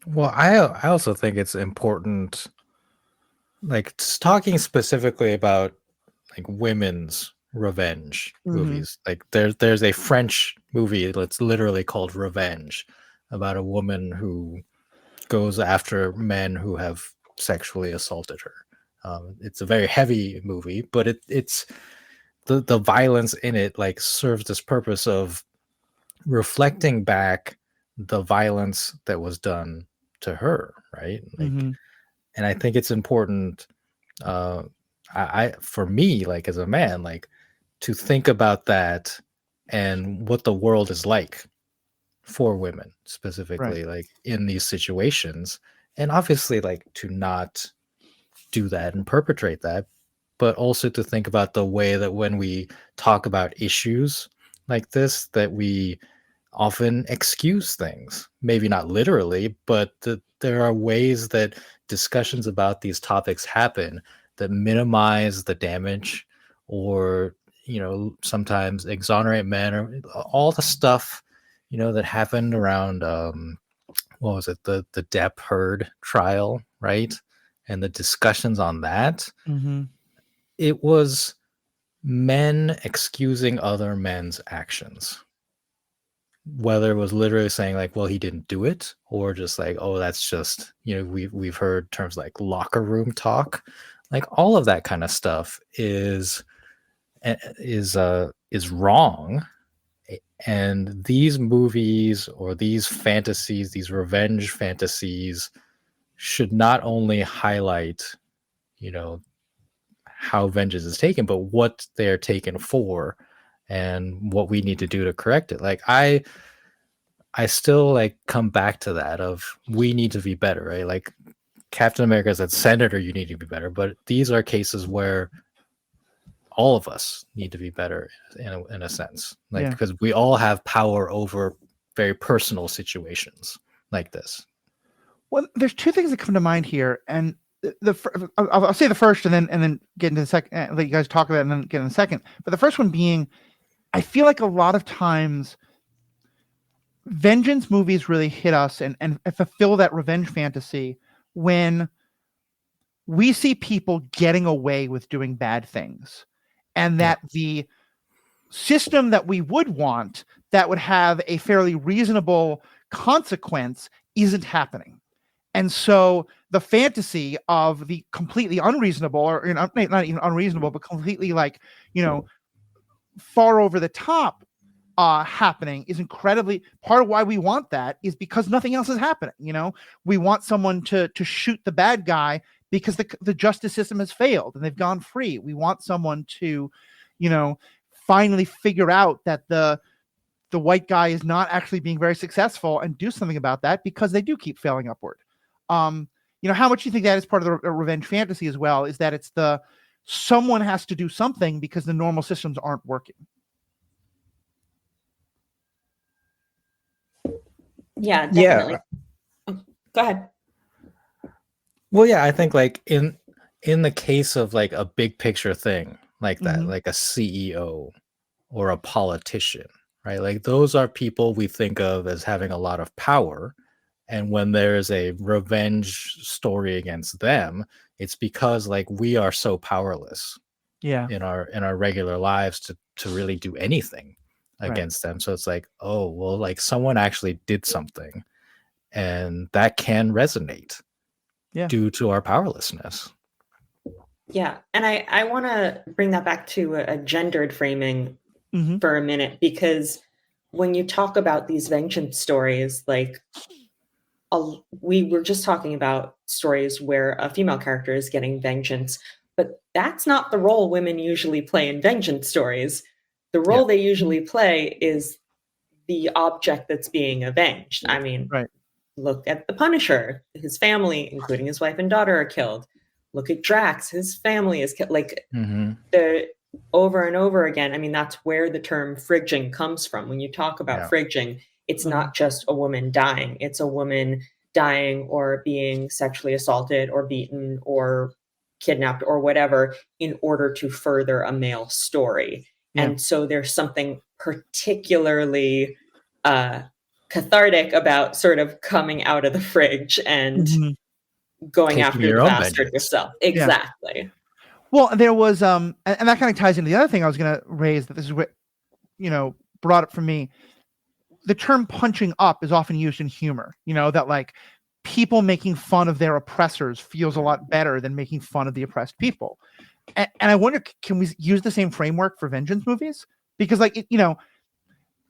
Well, I also think it's important, like talking specifically about like women's revenge movies. Like there's a French movie that's literally called Revenge, about a woman who goes after men who have sexually assaulted her. It's a very heavy movie, but it's the violence in it like serves this purpose of reflecting back the violence that was done to her, right? Like, and I think it's important, I for me, like as a man, like to think about that and what the world is like for women specifically, like in these situations, and obviously like to not do that and perpetrate that, but also to think about the way that when we talk about issues like this, that we often excuse things, maybe not literally, but there are ways that discussions about these topics happen that minimize the damage, or sometimes exonerate men, or all the stuff that happened around what was it, the Depp Heard trial, right? And the discussions on that. It was men excusing other men's actions, whether it was literally saying like, well, he didn't do it, or just like, oh, that's just, we've heard terms like locker room talk, like all of that kind of stuff is wrong. And these movies, or these fantasies, these revenge fantasies, should not only highlight, how vengeance is taken, but what they're taken for and what we need to do to correct it. Like I still like come back to that of, we need to be better, right? Like Captain America said, Senator, you need to be better. But these are cases where all of us need to be better in a sense, like, because we all have power over very personal situations like this. Well, there's two things that come to mind here, and I'll say the first, and then get into the second. Let you guys talk about it, and then get in the second. But the first one being, I feel like a lot of times, vengeance movies really hit us and fulfill that revenge fantasy when we see people getting away with doing bad things, and that the system that we would want that would have a fairly reasonable consequence isn't happening. And so the fantasy of the completely unreasonable, or not even unreasonable, but completely like, far over the top happening is incredibly, part of why we want that is because nothing else is happening. We want someone to shoot the bad guy because the justice system has failed and they've gone free. We want someone to, finally figure out that the white guy is not actually being very successful and do something about that, because they do keep failing upward. How much you think that is part of the revenge fantasy as well, is that it's someone has to do something because the normal systems aren't working. Yeah, definitely. Oh, go ahead. Well, yeah, I think like in the case of like a big picture thing like that, Mhm. like a CEO or a politician, right? Like those are people we think of as having a lot of power. And when there's a revenge story against them, it's because like we are so powerless Yeah. in our regular lives to really do anything Right. against them. So it's like, oh, well, like someone actually did something and that can resonate Yeah. due to our powerlessness. Yeah, and I want to bring that back to a gendered framing Mhm. for a minute, because when you talk about these vengeance stories, like we were just talking about stories where a female character is getting vengeance, but that's not the role women usually play in vengeance stories. The role they usually play is the object that's being avenged. I mean, Right. look at the Punisher. His family, including his wife and daughter, are killed. Look at Drax. His family is killed. Like the over and over again. I mean, that's where the term fridging comes from. When you talk about fridging, it's not just a woman dying. It's a woman dying or being sexually assaulted or beaten or kidnapped or whatever in order to further a male story. Yeah. And so there's something particularly cathartic about sort of coming out of the fridge and Mhm. going Taking after your the own bastard vengeance. yourself. Exactly. Well, there was and that kind of ties into the other thing I was going to raise, that this is what, brought up for me. The term punching up is often used in humor, that like people making fun of their oppressors feels a lot better than making fun of the oppressed people. And I wonder, can we use the same framework for vengeance movies? Because like,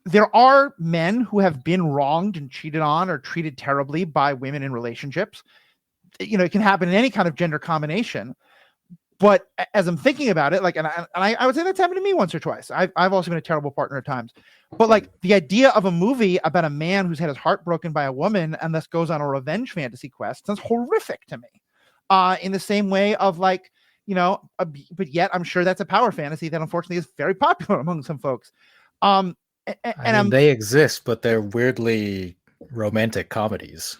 there are men who have been wronged and cheated on or treated terribly by women in relationships. It can happen in any kind of gender combination. But as I'm thinking about it, like, and I would say that's happened to me once or twice. I've also been a terrible partner at times. But like the idea of a movie about a man who's had his heart broken by a woman and thus goes on a revenge fantasy quest sounds horrific to me. In the same way of like, but yet I'm sure that's a power fantasy that unfortunately is very popular among some folks. And I mean, they exist, but they're weirdly romantic comedies,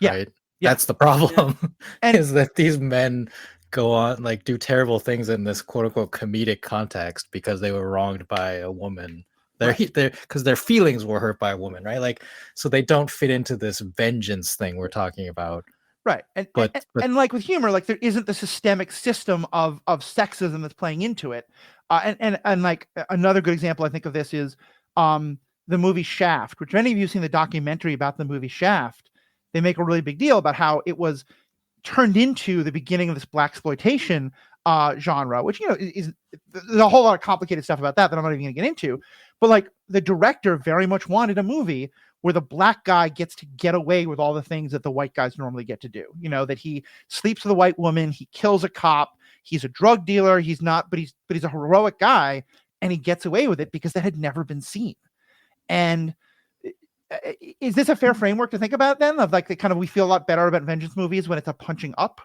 right? Yeah. That's the problem. And is that these men go on like do terrible things in this quote unquote comedic context because they were wronged by a woman. They're because their feelings were hurt by a woman, right? Like, so they don't fit into this vengeance thing we're talking about. Right. And But like with humor, like there isn't the systemic system of sexism that's playing into it. And like another good example I think of this is the movie Shaft, which many of you have seen the documentary about the movie Shaft. They make a really big deal about how it was turned into the beginning of this blaxploitation genre, which is there's a whole lot of complicated stuff about that I'm not even going to get into. But like the director very much wanted a movie where the black guy gets to get away with all the things that the white guys normally get to do. That he sleeps with a white woman, he kills a cop, he's a drug dealer, he's a heroic guy, and he gets away with it because that had never been seen. And is this a fair framework to think about then, of like the kind of, we feel a lot better about vengeance movies when it's a punching up?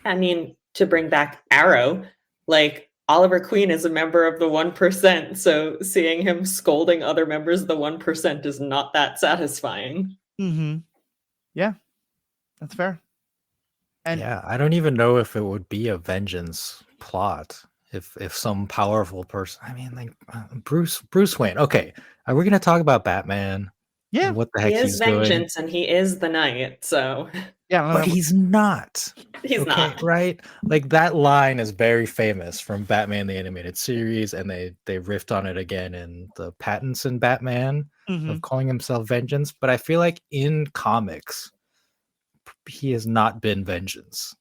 I mean, to bring back Arrow, like Oliver Queen is a member of the 1%, so seeing him scolding other members of the 1% is not that satisfying. Mm-hmm. Yeah, that's fair. And yeah, I don't even know if it would be a vengeance plot if some powerful person. I mean, like Bruce Wayne. Okay, are we going to talk about Batman? Yeah, and what the heck he is he's vengeance, doing? and he is the knight. So yeah, But he's not. he's not. Right? Like that line is very famous from Batman the Animated Series, and they riffed on it again in the Pattinson Batman of calling himself Vengeance. But I feel like in comics, he has not been Vengeance,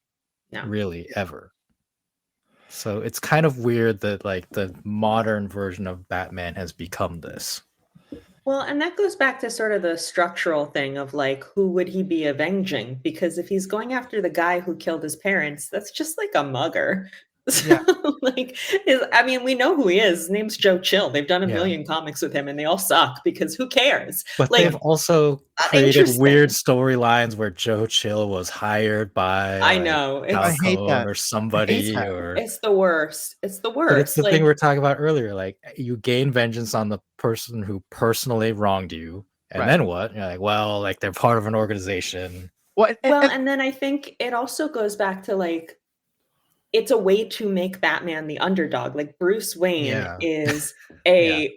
really, ever. So it's kind of weird that like the modern version of Batman has become this. Well, and that goes back to sort of the structural thing of like, who would he be avenging? Because if he's going after the guy who killed his parents, that's just like a mugger. So, like, I mean, we know who he is. His name's Joe Chill. They've done a million comics with him, and they all suck because who cares? But like, they've also created weird storylines where Joe Chill was hired by I know I hate that. or somebody, or it's the worst. It's the worst. But it's the thing we were talking about earlier. Like you gain vengeance on the person who personally wronged you, And then what? You're like, well, like they're part of an organization. Well, And then I think it also goes back to like, it's a way to make Batman the underdog. Like Bruce Wayne is an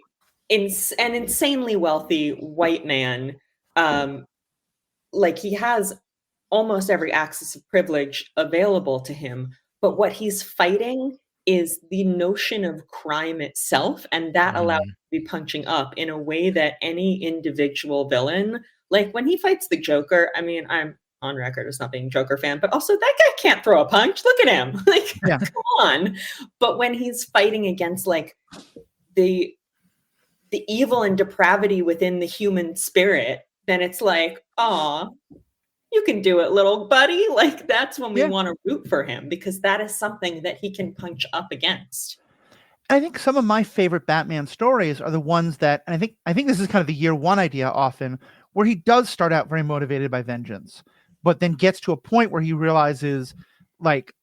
insanely wealthy white man. Like he has almost every access of privilege available to him. But what he's fighting is the notion of crime itself. And that allows him to be punching up in a way that any individual villain, like when he fights the Joker, I mean, I'm on record as not being a Joker fan, but also that guy can't throw a punch. Look at him. Like, come on. But when he's fighting against like the evil and depravity within the human spirit, then it's like, aw, you can do it, little buddy. Like that's when we want to root for him, because that is something that he can punch up against. I think some of my favorite Batman stories are the ones that, and I think this is kind of the year one idea often, where he does start out very motivated by vengeance, but then gets to a point where he realizes, like,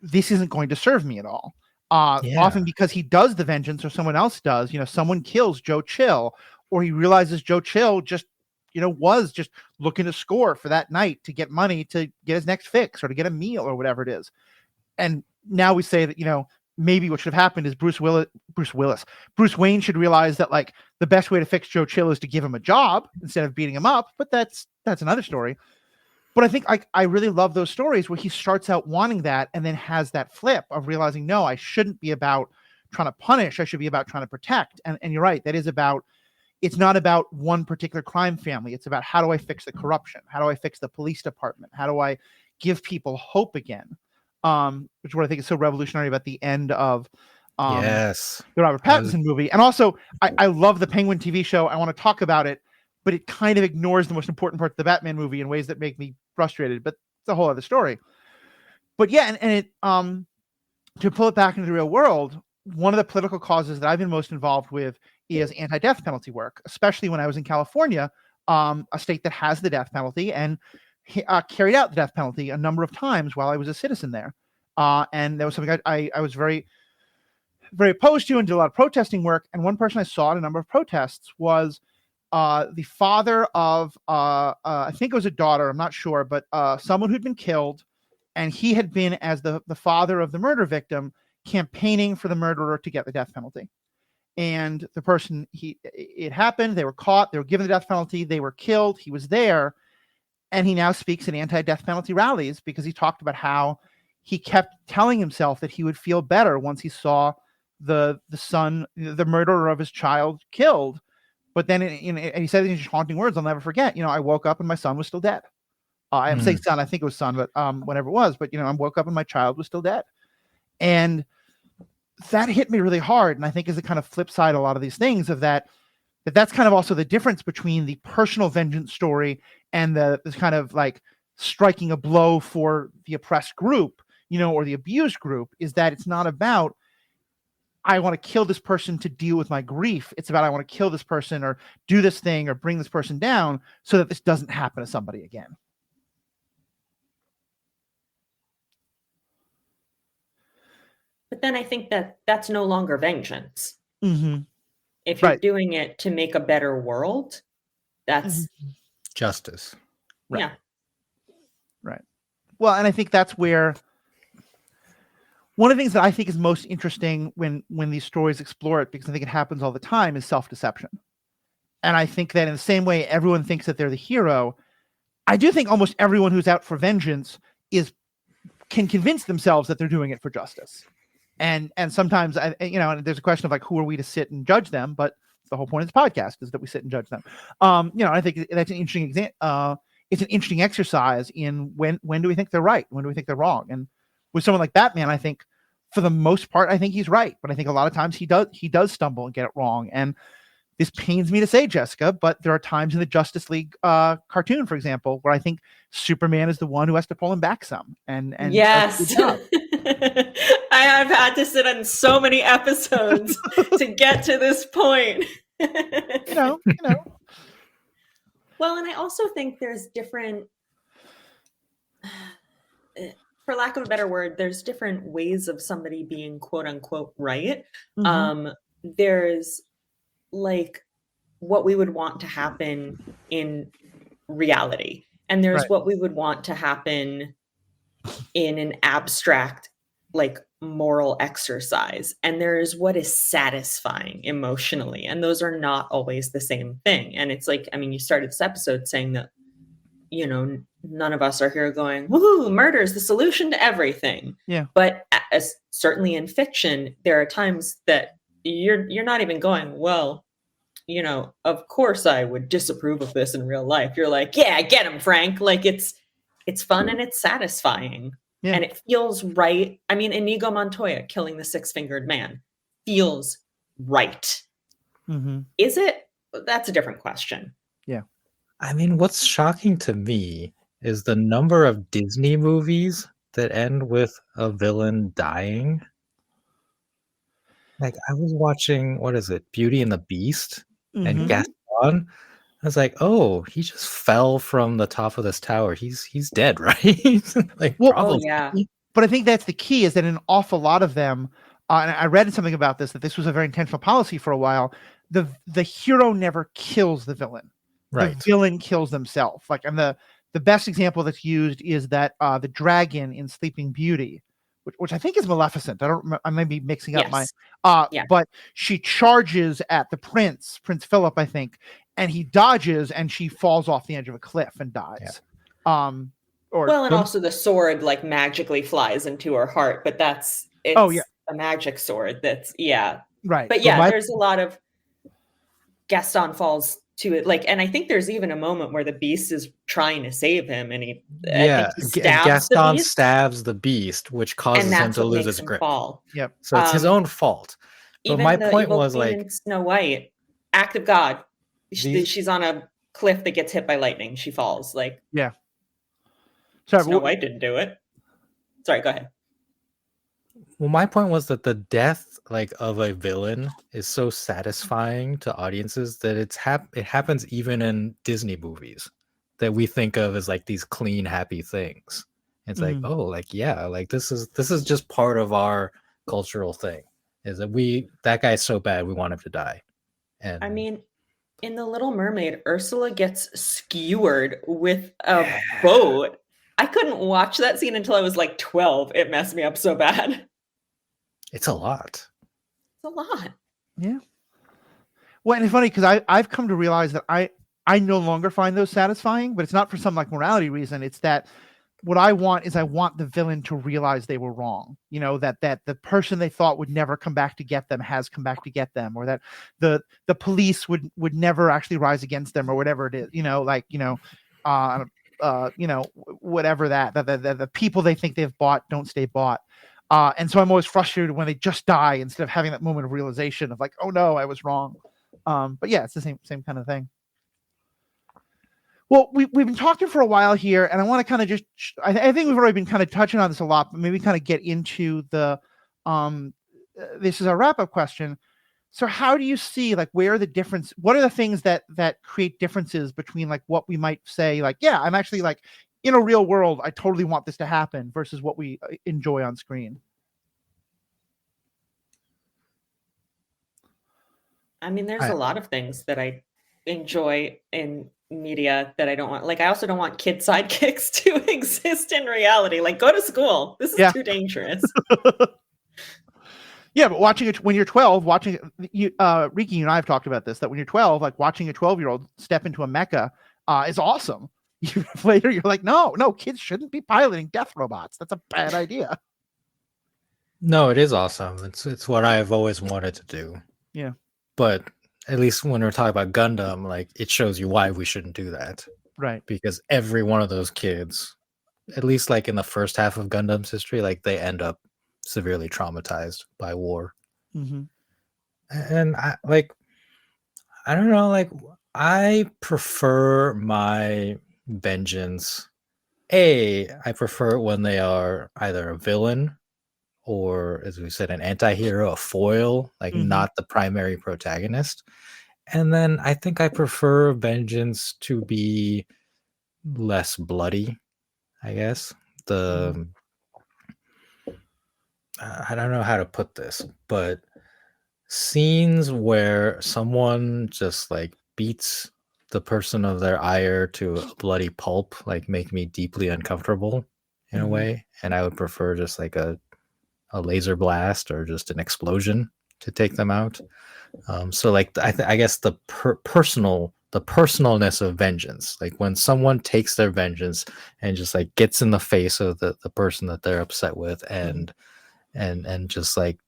this isn't going to serve me at all. Often because he does the vengeance or someone else does, someone kills Joe Chill, or he realizes Joe Chill just, was just looking to score for that night to get money to get his next fix or to get a meal or whatever it is. And now we say that, maybe what should have happened is Bruce Wayne should realize that like the best way to fix Joe Chill is to give him a job instead of beating him up. But that's another story. But I think I really love those stories where he starts out wanting that and then has that flip of realizing, no, I shouldn't be about trying to punish. I should be about trying to protect. And you're right. That is about, it's not about one particular crime family. It's about how do I fix the corruption? How do I fix the police department? How do I give people hope again? Which is what I think is so revolutionary about the end of the Robert Pattinson movie. And also, I love the Penguin TV show. I want to talk about it, but it kind of ignores the most important part of the Batman movie in ways that make me frustrated. But it's a whole other story. But yeah, and it to pull it back into the real world, one of the political causes that I've been most involved with is anti-death penalty work, especially when I was in California, a state that has the death penalty, and carried out the death penalty a number of times while I was a citizen there. And that was something I was very, very opposed to and did a lot of protesting work. And one person I saw at a number of protests was the father of, I think it was a daughter, I'm not sure, but someone who'd been killed. And he had been, as the father of the murder victim, campaigning for the murderer to get the death penalty. And the person, it happened, they were caught, they were given the death penalty, they were killed, he was there. And he now speaks at anti-death penalty rallies because he talked about how he kept telling himself that he would feel better once he saw the son, the murderer of his child, killed. But then and he said these haunting words I'll never forget. I woke up and my son was still dead. I'm saying son, I think it was son, but whatever it was. But I woke up and my child was still dead. And that hit me really hard. And I think is the kind of flip side of a lot of these things of that's kind of also the difference between the personal vengeance story and this kind of like striking a blow for the oppressed group, or the abused group, is that it's not about, I want to kill this person to deal with my grief. It's about, I want to kill this person or do this thing or bring this person down so that this doesn't happen to somebody again. But then I think that's no longer vengeance. Mm-hmm. If you're doing it to make a better world, that's justice. Right. Yeah. Right. Well, and I think that's where one of the things that I think is most interesting when these stories explore it, because I think it happens all the time, is self-deception. And I think that in the same way everyone thinks that they're the hero, I do think almost everyone who's out for vengeance can convince themselves that they're doing it for justice. And sometimes, and there's a question of like, who are we to sit and judge them? But the whole point of this podcast is that we sit and judge them. I think that's an interesting example. It's an interesting exercise in when do we think they're right? When do we think they're wrong? And with someone like Batman, I think for the most part, I think he's right. But I think a lot of times he does stumble and get it wrong. And this pains me to say, Jessica, but there are times in the Justice League cartoon, for example, where I think Superman is the one who has to pull him back some. And yes. I've had to sit on so many episodes to get to this point. you know. Well, and I also think there's different, for lack of a better word, there's different ways of somebody being quote unquote right. Mm-hmm. There's like what we would want to happen in reality, and there's Right. what we would want to happen in an abstract, like, moral exercise, and there's what is satisfying emotionally, and those are not always the same thing. And it's like, I mean, you started this episode saying that, none of us are here going, woohoo, murder is the solution to everything. Yeah. But certainly in fiction, there are times that you're not even going, well, of course I would disapprove of this in real life. You're like, yeah, get him, Frank. Like, it's fun and it's satisfying. Yeah. And it feels right. I mean, Inigo Montoya killing the six-fingered man feels right. Mm-hmm. Is it? That's a different question. I mean, what's shocking to me is the number of Disney movies that end with a villain dying. Like, I was watching, what is it, Beauty and the Beast, and Mhm. Gaston. I was like, oh, he just fell from the top of this tower. He's dead, right? Like, Well, Oh, probably. yeah. But I think that's the key, is that an awful lot of them, and I read something about this, that this was a very intentional policy for a while. The hero never kills the villain. Right. The villain kills themselves. Like, and the best example that's used is that the dragon in Sleeping Beauty, which I think is Maleficent. I don't remember, I may be mixing up my Yes. Yeah. but she charges at the Prince Philip, I think, and he dodges and she falls off the edge of a cliff and dies. Or Well, and also the sword, like, magically flies into her heart, but it's Oh, yeah. a magic sword. That's, yeah. right. But yeah, my- there's a lot of Gaston falls to it. Like, and I think there's even a moment where the beast is trying to save him, and I Yeah, think he stabs the Gaston beast, stabs the beast, which causes and him that's to what lose makes his him grip. fall. Yep. So it's his own fault. But Even my the point evil was, queen like, in Snow White, act of God. These- She's on a cliff that gets hit by lightning. She falls. Like, Sorry, Snow but White didn't do it. Sorry, go ahead. well, my point was that the death, like, of a villain is so satisfying to audiences that it happens even in Disney movies that we think of as, like, these clean, happy things. It's like, Mhm. oh, like, yeah, like, this is just part of our cultural thing, is that that guy's so bad we want him to die. And I mean, in The Little Mermaid, Ursula gets skewered with a boat. I couldn't watch that scene until I was like 12. It messed me up so bad. it's a lot. It's a lot. Yeah. Well, and it's funny because I've come to realize that I no longer find those satisfying, but it's not for some like morality reason. It's that what I want is I want the villain to realize they were wrong. That the person they thought would never come back to get them has come back to get them, or that the police would never actually rise against them, or whatever it is. Whatever that the people they think they've bought don't stay bought. And so I'm always frustrated when they just die instead of having that moment of realization of like, oh no, I was wrong. But yeah, it's the same kind of thing. Well, we've been talking for a while here, and I want to kind of just, I think we've already been kind of touching on this a lot, but maybe kind of get into the, this is our wrap-up question. So how do you see, like, where are the difference? What are the things that create differences between, like, what we might say, like, yeah, I'm actually, like, in a real world, I totally want this to happen, versus what we enjoy on screen? I mean, there's a lot of things that I enjoy in media that I don't want. Like, I also don't want kid sidekicks to exist in reality. Like, go to school. This is too dangerous. Yeah, but watching it when you're 12, watching you, Riki, you and I have talked about this, that when you're 12, like, watching a 12-year-old step into a mecha is awesome. Later, you're like, no, kids shouldn't be piloting death robots. That's a bad idea. No, it is awesome. It's what I've always wanted to do. Yeah. But at least when we're talking about Gundam, like, it shows you why we shouldn't do that. Right. Because every one of those kids, at least like in the first half of Gundam's history, like, they end up severely traumatized by war. Mm-hmm. And I don't know, like, I prefer my vengeance. I prefer when they are either a villain or, as we said, an anti-hero, a foil, like, not the primary protagonist. And then I think I prefer vengeance to be less bloody, I guess. I don't know how to put this, but scenes where someone just, like, beats the person of their ire to a bloody pulp like make me deeply uncomfortable in a way, and I would prefer just like a laser blast or just an explosion to take them out. So like I guess the personalness of vengeance, like when someone takes their vengeance and just like gets in the face of the person that they're upset with, and just like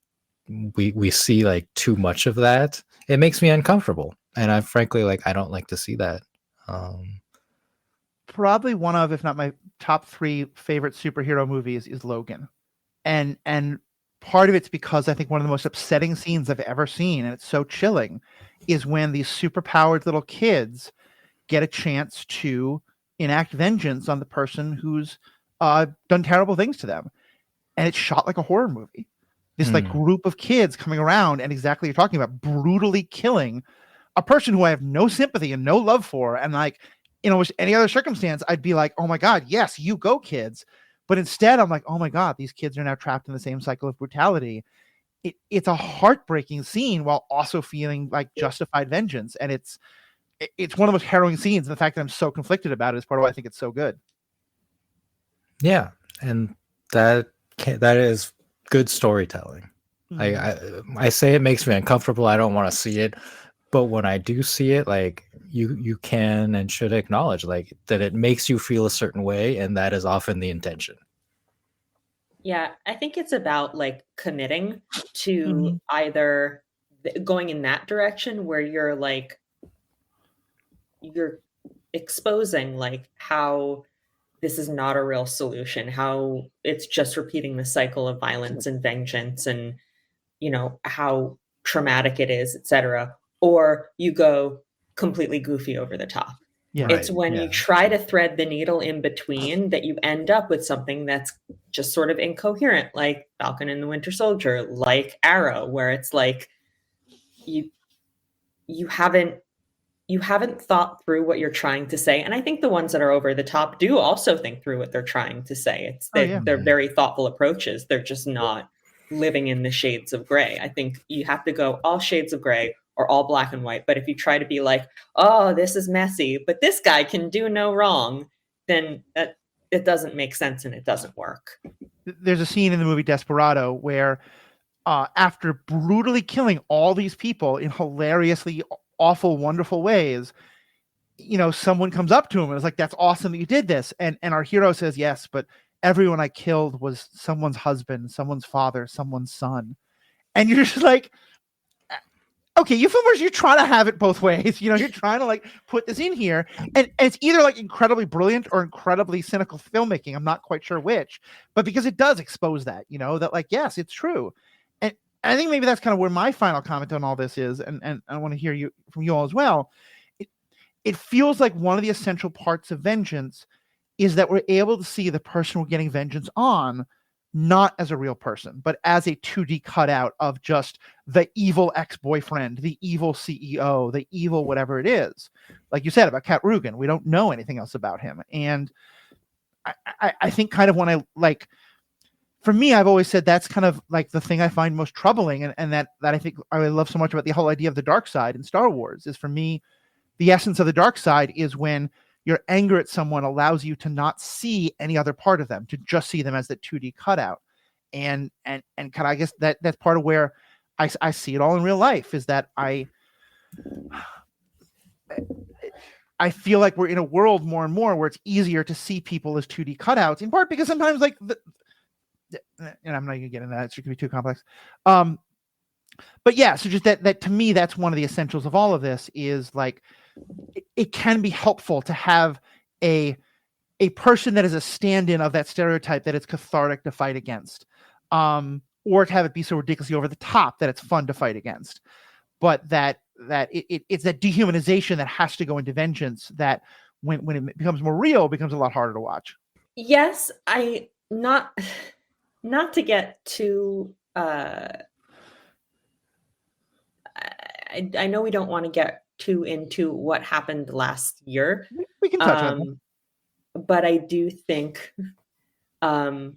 we see like too much of that, it makes me uncomfortable, and I frankly like I don't like to see that. Probably one of, if not my top 3 favorite superhero movies is Logan. And part of it's because I think one of the most upsetting scenes I've ever seen, and it's so chilling, is when these superpowered little kids get a chance to enact vengeance on the person who's done terrible things to them. And it's shot like a horror movie. This like group of kids coming around and exactly you're talking about, brutally killing a person who I have no sympathy and no love for. And like, in almost any other circumstance, I'd be like, oh my God, yes, you go, kids. But instead, I'm like, oh my God, these kids are now trapped in the same cycle of brutality. It's a heartbreaking scene while also feeling like justified vengeance. And it's one of the most harrowing scenes. And the fact that I'm so conflicted about it is part of why I think it's so good. Yeah. And that is good storytelling. I say it makes me uncomfortable. I don't want to see it. But when I do see it, like you can and should acknowledge like that it makes you feel a certain way, and that is often the intention. Yeah, I think it's about like committing to either going in that direction where you're like you're exposing like how this is not a real solution, how it's just repeating the cycle of violence and vengeance, and you know how traumatic it is, etc. Or you go completely goofy over the top. Yeah. It's Right, when yeah. you try to thread the needle in between that you end up with something that's just sort of incoherent, like Falcon and the Winter Soldier, like Arrow, where it's like you haven't thought through what you're trying to say. And I think the ones that are over the top do also think through what they're trying to say. It's they're very thoughtful approaches. They're just not living in the shades of gray. I think you have to go all shades of gray or all black and white. But if you try to be like, oh, this is messy, but this guy can do no wrong, then it doesn't make sense and it doesn't work. There's a scene in the movie Desperado where after brutally killing all these people in hilariously awful, wonderful ways, you know, someone comes up to him and is like, that's awesome that you did this. And our hero says, yes, but everyone I killed was someone's husband, someone's father, someone's son. And you're just like, okay, you filmers, you're trying to have it both ways. You know, you're trying to like put this in here. And it's either like incredibly brilliant or incredibly cynical filmmaking. I'm not quite sure which, but because it does expose that, you know, that like, yes, it's true. And I think maybe that's kind of where my final comment on all this is. And I want to hear from you all as well. It feels like one of the essential parts of vengeance is that we're able to see the person we're getting vengeance on not as a real person, but as a 2D cutout of just the evil ex-boyfriend, the evil CEO, the evil whatever it is. Like you said about Kat Rugen, we don't know anything else about him. And I think kind of when I like, for me, I've always said that's kind of like the thing I find most troubling, and that I think I love so much about the whole idea of the dark side in Star Wars is, for me, the essence of the dark side is when your anger at someone allows you to not see any other part of them, to just see them as that 2D cutout. And kind of, I guess that's part of where I see it all in real life, is that I feel like we're in a world more and more where it's easier to see people as 2D cutouts, in part because sometimes like and I'm not gonna get into that, so it could be too complex. But yeah, so just that to me, that's one of the essentials of all of this, is like it can be helpful to have a person that is a stand-in of that stereotype that it's cathartic to fight against, or to have it be so ridiculously over the top that it's fun to fight against. But that it's that dehumanization that has to go into vengeance that when it becomes more real, becomes a lot harder to watch. Yes, not to get too I know we don't want to get too into what happened last year. We can touch on that. But I do think all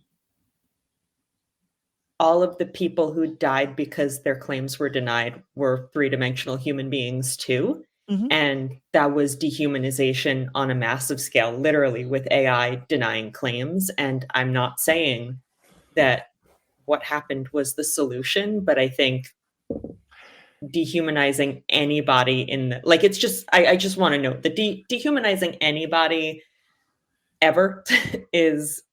of the people who died because their claims were denied were three-dimensional human beings too. Mhm. And that was dehumanization on a massive scale, literally with AI denying claims. And I'm not saying that what happened was the solution, but I think dehumanizing anybody in the, like, it's just, I just want to note that dehumanizing anybody ever is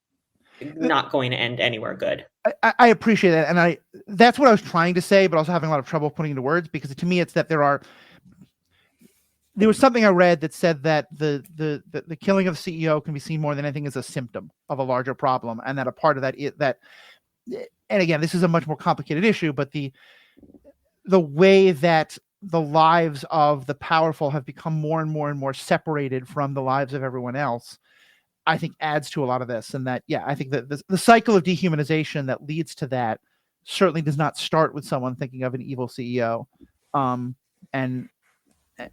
not going to end anywhere good. I appreciate that, and that's what I was trying to say, but also having a lot of trouble putting into words, because to me it's that there was something I read that said that the killing of the CEO can be seen more than anything as a symptom of a larger problem, and that a part of that is that, and again, this is a much more complicated issue, but the way that the lives of the powerful have become more and more and more separated from the lives of everyone else, I think adds to a lot of this. And that, yeah, I think that the cycle of dehumanization that leads to that certainly does not start with someone thinking of an evil CEO. And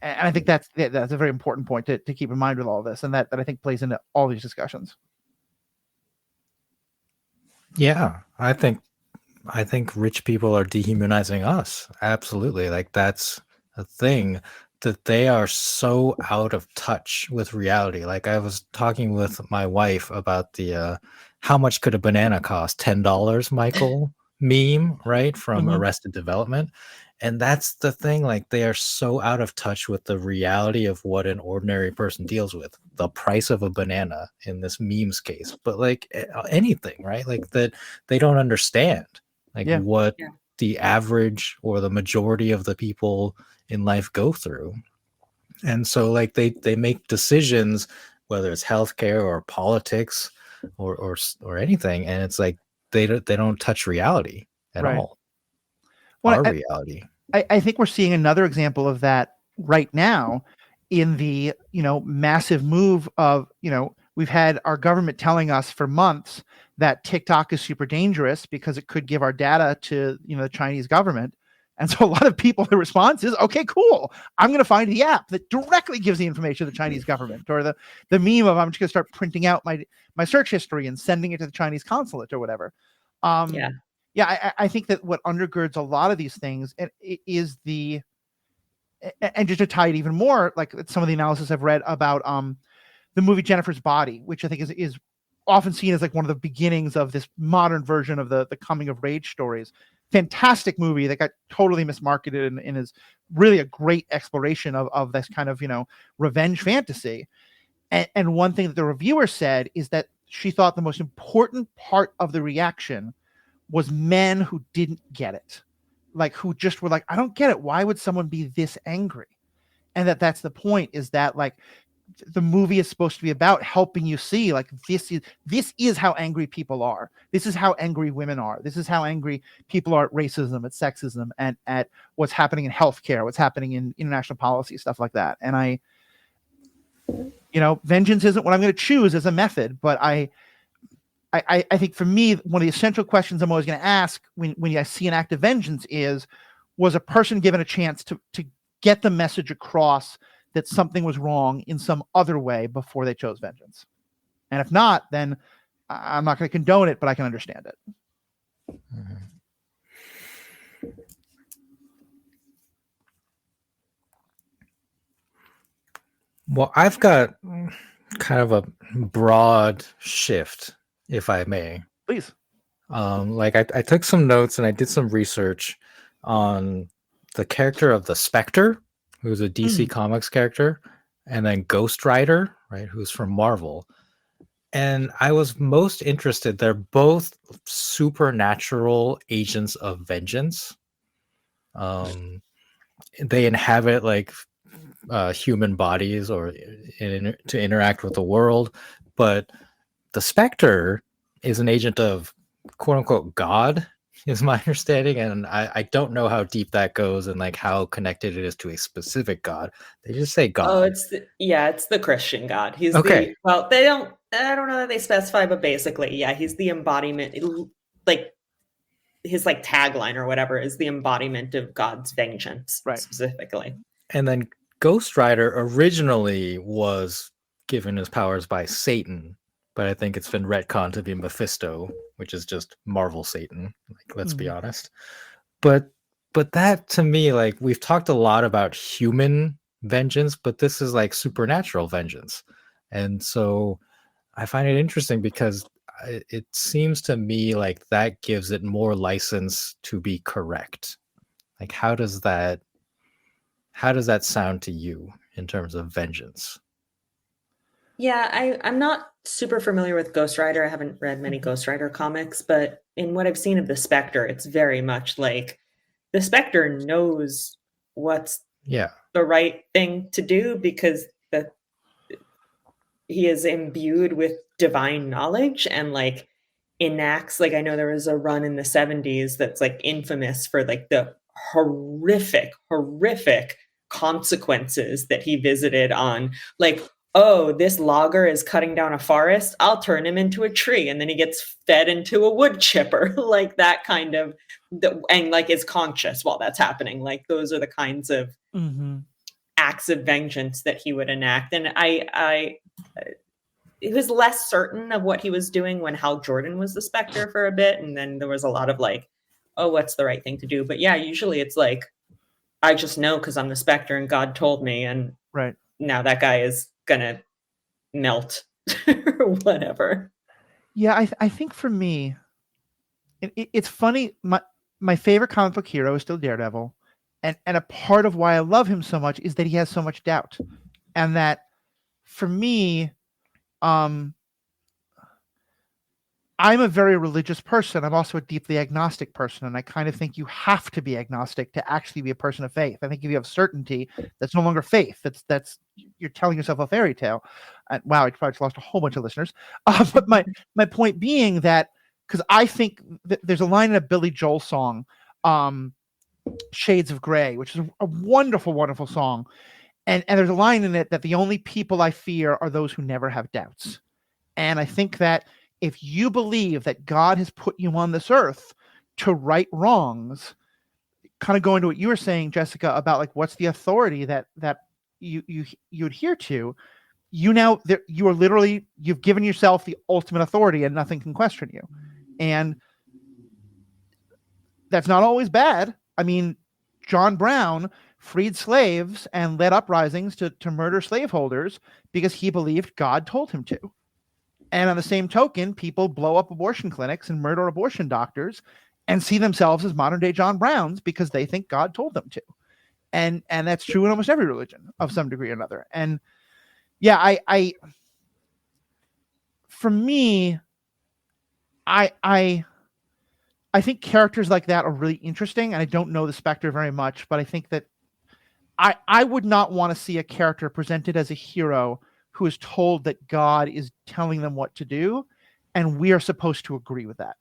I think that's a very important point to keep in mind with all of this, and that I think plays into all these discussions. Yeah, I think rich people are dehumanizing us. Absolutely. Like, that's a thing, that they are so out of touch with reality. Like, I was talking with my wife about the how much could a banana cost? $10, Michael meme, right? From Mhm. Arrested Development. And that's the thing, like, they are so out of touch with the reality of what an ordinary person deals with. The price of a banana in this memes case, but like anything, right? Like, that they don't understand like Yeah. what Yeah. the average or the majority of the people in life go through. And so like they make decisions, whether it's healthcare or politics or anything, and it's like they don't touch reality at Right. all. Well, Our reality. I think we're seeing another example of that right now in the, massive move of, we've had our government telling us for months that TikTok is super dangerous because it could give our data to, the Chinese government. And so a lot of people, the response is, okay, cool. I'm going to find the app that directly gives the information to the Chinese government, or the meme of, I'm just going to start printing out my search history and sending it to the Chinese consulate or whatever. Yeah. Yeah, I think that what undergirds a lot of these things is and just to tie it even more, like some of the analysis I've read about the movie Jennifer's Body, which I think is often seen as like one of the beginnings of this modern version of the coming of age stories. Fantastic movie that got totally mismarketed and is really a great exploration of this kind of, revenge fantasy. And one thing that the reviewer said is that she thought the most important part of the reaction was men who didn't get it, like who just were like, I don't get it. Why would someone be this angry? And that's the point, is that like the movie is supposed to be about helping you see like this is how angry people are. This is how angry women are. This is how angry people are at racism, at sexism, and at what's happening in healthcare, what's happening in international policy, stuff like that. And vengeance isn't what I'm going to choose as a method, but I think for me, one of the essential questions I'm always going to ask when I see an act of vengeance is, was a person given a chance to get the message across that something was wrong in some other way before they chose vengeance? And if not, then I'm not going to condone it, but I can understand it. Mm-hmm. Well, I've got kind of a broad shift, if I may. Please. Like I took some notes and I did some research on the character of the Spectre, who's a DC Comics character, and then Ghost Rider, right, who's from Marvel. And I was most interested. They're both supernatural agents of vengeance. They inhabit like human bodies or to interact with the world, but the Spectre is an agent of quote unquote God, is my understanding, and I don't know how deep that goes and like how connected it is to a specific God. They just say God. Oh, it's the Christian God. He's Okay. I don't know that they specify, but basically, yeah, he's the embodiment. Like his like tagline or whatever is the embodiment of God's vengeance, Right. specifically. And then Ghost Rider originally was given his powers by Satan, but I think it's been retconned to be Mephisto, which is just Marvel Satan. Like, let's be honest. But that to me, like, we've talked a lot about human vengeance, but this is like supernatural vengeance. And so I find it interesting because it seems to me like that gives it more license to be correct. Like how does that sound to you in terms of vengeance? Yeah, I'm not super familiar with Ghost Rider. I haven't read many Ghost Rider comics, but in what I've seen of the Spectre, it's very much like the Spectre knows what's Yeah. the right thing to do because he is imbued with divine knowledge and like enacts, like I know there was a run in the 70s that's like infamous for like the horrific consequences that he visited on, like, oh, this logger is cutting down a forest, I'll turn him into a tree, and then he gets fed into a wood chipper like that kind of and like is conscious while that's happening. Like those are the kinds of acts of vengeance that he would enact. And I he was less certain of what he was doing when Hal Jordan was the Spectre for a bit, and then there was a lot of like, oh, what's the right thing to do? But yeah, usually it's like, I just know because I'm the Spectre and God told me, and Right. now that guy is gonna melt or whatever. Yeah, I think for me, it's funny. My favorite comic book hero is still Daredevil, and a part of why I love him so much is that he has so much doubt, and that for me, I'm a very religious person. I'm also a deeply agnostic person, and I kind of think you have to be agnostic to actually be a person of faith. I think if you have certainty, that's no longer faith. That's you're telling yourself a fairy tale. Wow, I probably just lost a whole bunch of listeners. But my point being that because I think there's a line in a Billy Joel song, "Shades of Grey," which is a wonderful, wonderful song, and there's a line in it that the only people I fear are those who never have doubts, and I think that if you believe that God has put you on this earth to right wrongs, kind of going to what you were saying, Jessica, about like what's the authority that you adhere to, you are literally, you've given yourself the ultimate authority and nothing can question you. And that's not always bad. I mean, John Brown freed slaves and led uprisings to murder slaveholders because he believed God told him to. And on the same token, people blow up abortion clinics and murder abortion doctors and see themselves as modern day John Browns because they think God told them to. And that's true in almost every religion of some degree or another. And yeah, I for me, I think characters like that are really interesting. And I don't know the Spectre very much, but I think that I would not want to see a character presented as a hero who is told that God is telling them what to do, and we are supposed to agree with that.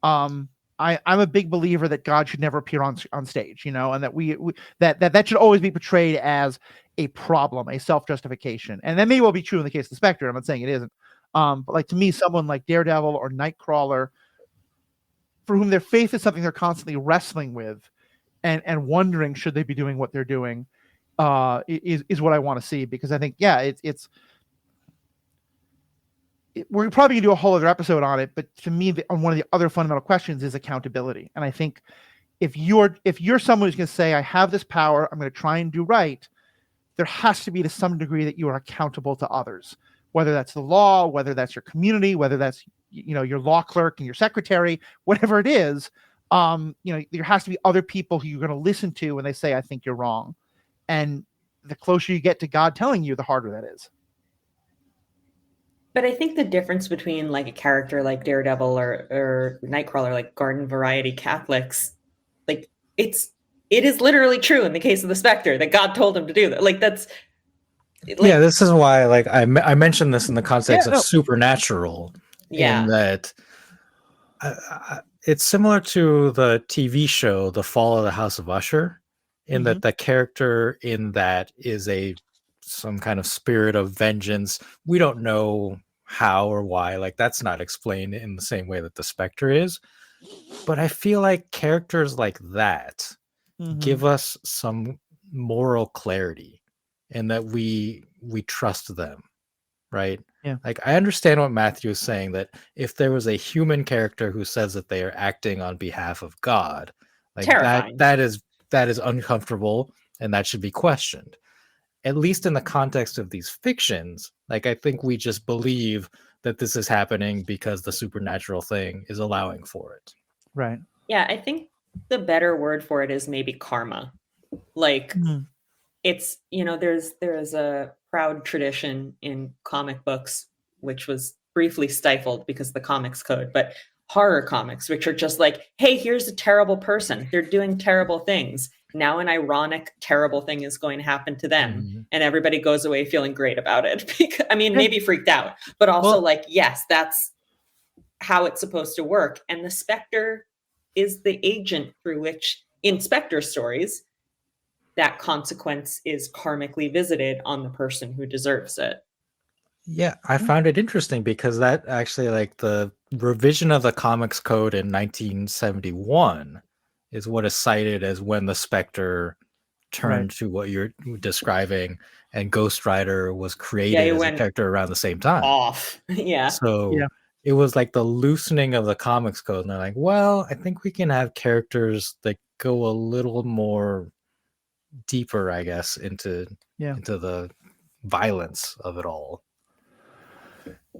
I'm a big believer that God should never appear on stage, and that we that should always be portrayed as a problem, a self-justification, and that may well be true in the case of the Spectre. I'm not saying it isn't, but like to me, someone like Daredevil or Nightcrawler, for whom their faith is something they're constantly wrestling with, and wondering should they be doing what they're doing, is what I want to see, because I think we're probably gonna do a whole other episode on it, but to me, on one of the other fundamental questions is accountability. And I think if you're someone who's going to say, I have this power, I'm going to try and do right, there has to be to some degree that you are accountable to others, whether that's the law, whether that's your community, whether that's your law clerk and your secretary, whatever it is. There has to be other people who you're going to listen to when they say, I think you're wrong. And the closer you get to God telling you, the harder that is. But I think the difference between like a character like Daredevil or Nightcrawler, like garden variety Catholics, like it is literally true in the case of the Spectre that God told him to do that. Like that's yeah, this is why like I mentioned this in the context of no. supernatural. Yeah. In that it's similar to the TV show The Fall of the House of Usher, in that the character in that is some kind of spirit of vengeance. We don't know how or why, like that's not explained in the same way that the Spectre is. But I feel like characters like that give us some moral clarity, and that we trust them, right? Yeah. Like I understand what Matthew is saying, that if there was a human character who says that they are acting on behalf of God, like terrifying. that is uncomfortable and that should be questioned. at least in the context of these fictions, like I think we just believe that this is happening because the supernatural thing is allowing for it. Right. Yeah, I think the better word for it is maybe karma. Like Mhm. it's, there's a proud tradition in comic books which was briefly stifled because of the comics code, but horror comics, which are just like, hey, here's a terrible person, they're doing terrible things, now an ironic terrible thing is going to happen to them, Mhm. and everybody goes away feeling great about it. Because, I mean, Yeah. maybe freaked out, but also Well- like, yes, that's how it's supposed to work. And the Spectre is the agent through which, in Spectre stories, that consequence is karmically visited on the person who deserves it. Yeah, I found it interesting because that actually, like, the revision of the comics code in 1971 is what is cited as when the Spectre turned to what you're describing, and Ghost Rider was created it as a went character around the same time. Off. Yeah. So Yeah. it was like the loosening of the comics code, and they're like, well, I think we can have characters that go a little more deeper, I guess, into the violence of it all.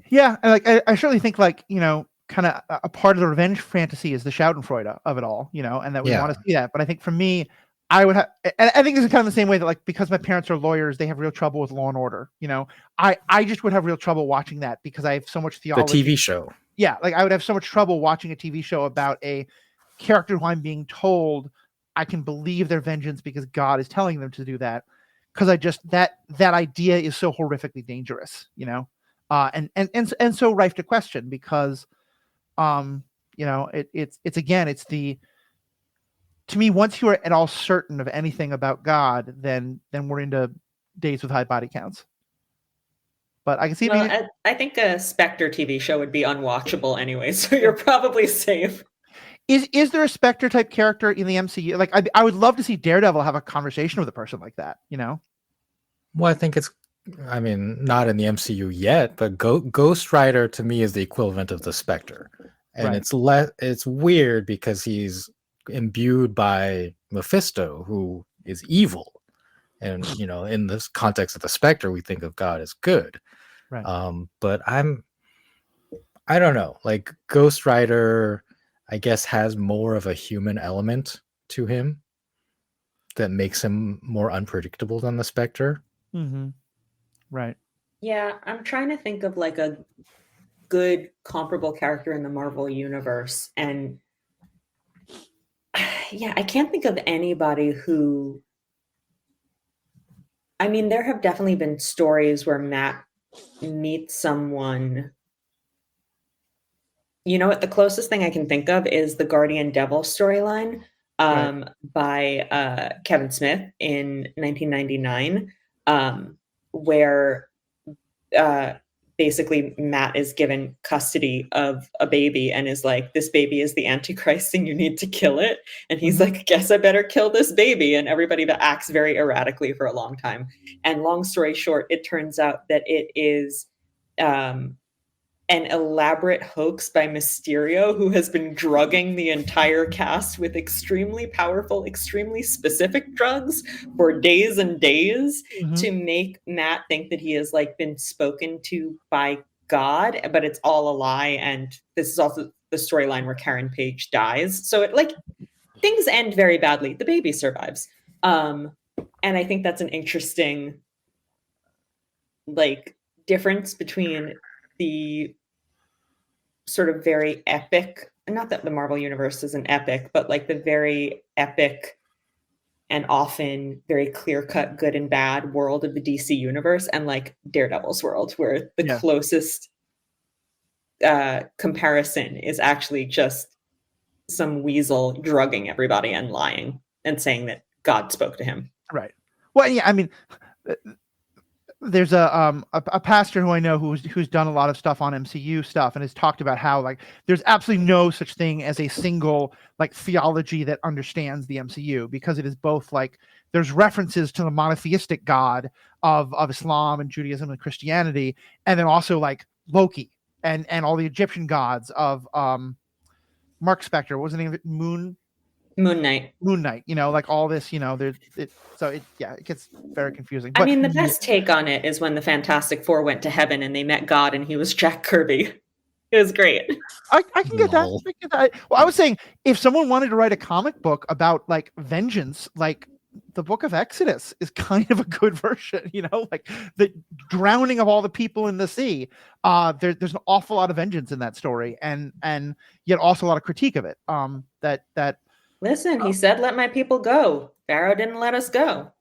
Yeah, and like I surely think, like, kind of a part of the revenge fantasy is the Schadenfreude of it all, and that we want to see that. But I think for me, I would have, and I think this is kind of the same way that, like, because my parents are lawyers, they have real trouble with Law and Order. I just would have real trouble watching that because I have so much theology. The TV show. Yeah, like I would have so much trouble watching a TV show about a character who I'm being told I can believe their vengeance because God is telling them to do that. Because I just that idea is so horrifically dangerous, and so rife to question because, it's again, it's the, to me, once you are at all certain of anything about God, then we're into days with high body counts. But I can see. Well, I think a Spectre TV show would be unwatchable anyway, so you're probably safe. Is there a Spectre type character in the MCU? Like, I would love to see Daredevil have a conversation with a person like that. Well, I think it's, I mean, not in the MCU yet, but Ghost Rider to me is the equivalent of the Spectre, and Right. it's weird because he's imbued by Mephisto, who is evil, and in this context of the Spectre, we think of God as good. Right. But I don't know, like Ghost Rider, I guess, has more of a human element to him that makes him more unpredictable than the Spectre. Mm-hmm. Right. Yeah, I'm trying to think of like a good comparable character in the Marvel universe, and yeah, I can't think of anybody who. I mean, there have definitely been stories where Matt meets someone. You know what? The closest thing I can think of is the Guardian Devil storyline, by Kevin Smith in 1999, where basically Matt is given custody of a baby and is like, this baby is the Antichrist and you need to kill it. And he's like, guess I better kill this baby. And everybody that acts very erratically for a long time. And long story short, it turns out that it is an elaborate hoax by Mysterio, who has been drugging the entire cast with extremely powerful, extremely specific drugs for days and days to make Matt think that he has like been spoken to by God, but it's all a lie. And this is also the storyline where Karen Page dies. So it, like, things end very badly. The baby survives. And I think that's an interesting, like, difference between the sort of very epic, not that the Marvel universe is an epic, but like the very epic and often very clear-cut good and bad world of the DC universe, and like Daredevil's world, where the closest comparison is actually just some weasel drugging everybody and lying and saying that God spoke to him. Right. Well, yeah, I mean, there's a pastor who I know who's done a lot of stuff on MCU stuff and has talked about how, like, there's absolutely no such thing as a single, like, theology that understands the MCU, because it is both, like, there's references to the monotheistic God of Islam and Judaism and Christianity, and then also like Loki and all the Egyptian gods of Mark Spector. What was the name of it? Moon Knight. Moon Knight, like all this, it gets very confusing. I But mean, the best take on it is when the Fantastic Four went to heaven and they met God and he was Jack Kirby. It was great. I can get that. Lol. I can get that. Well, I was saying if someone wanted to write a comic book about like vengeance, like the Book of Exodus is kind of a good version, like the drowning of all the people in the sea. There's an awful lot of vengeance in that story, and yet also a lot of critique of it. That Listen, he said, "Let my people go." Pharaoh didn't let us go.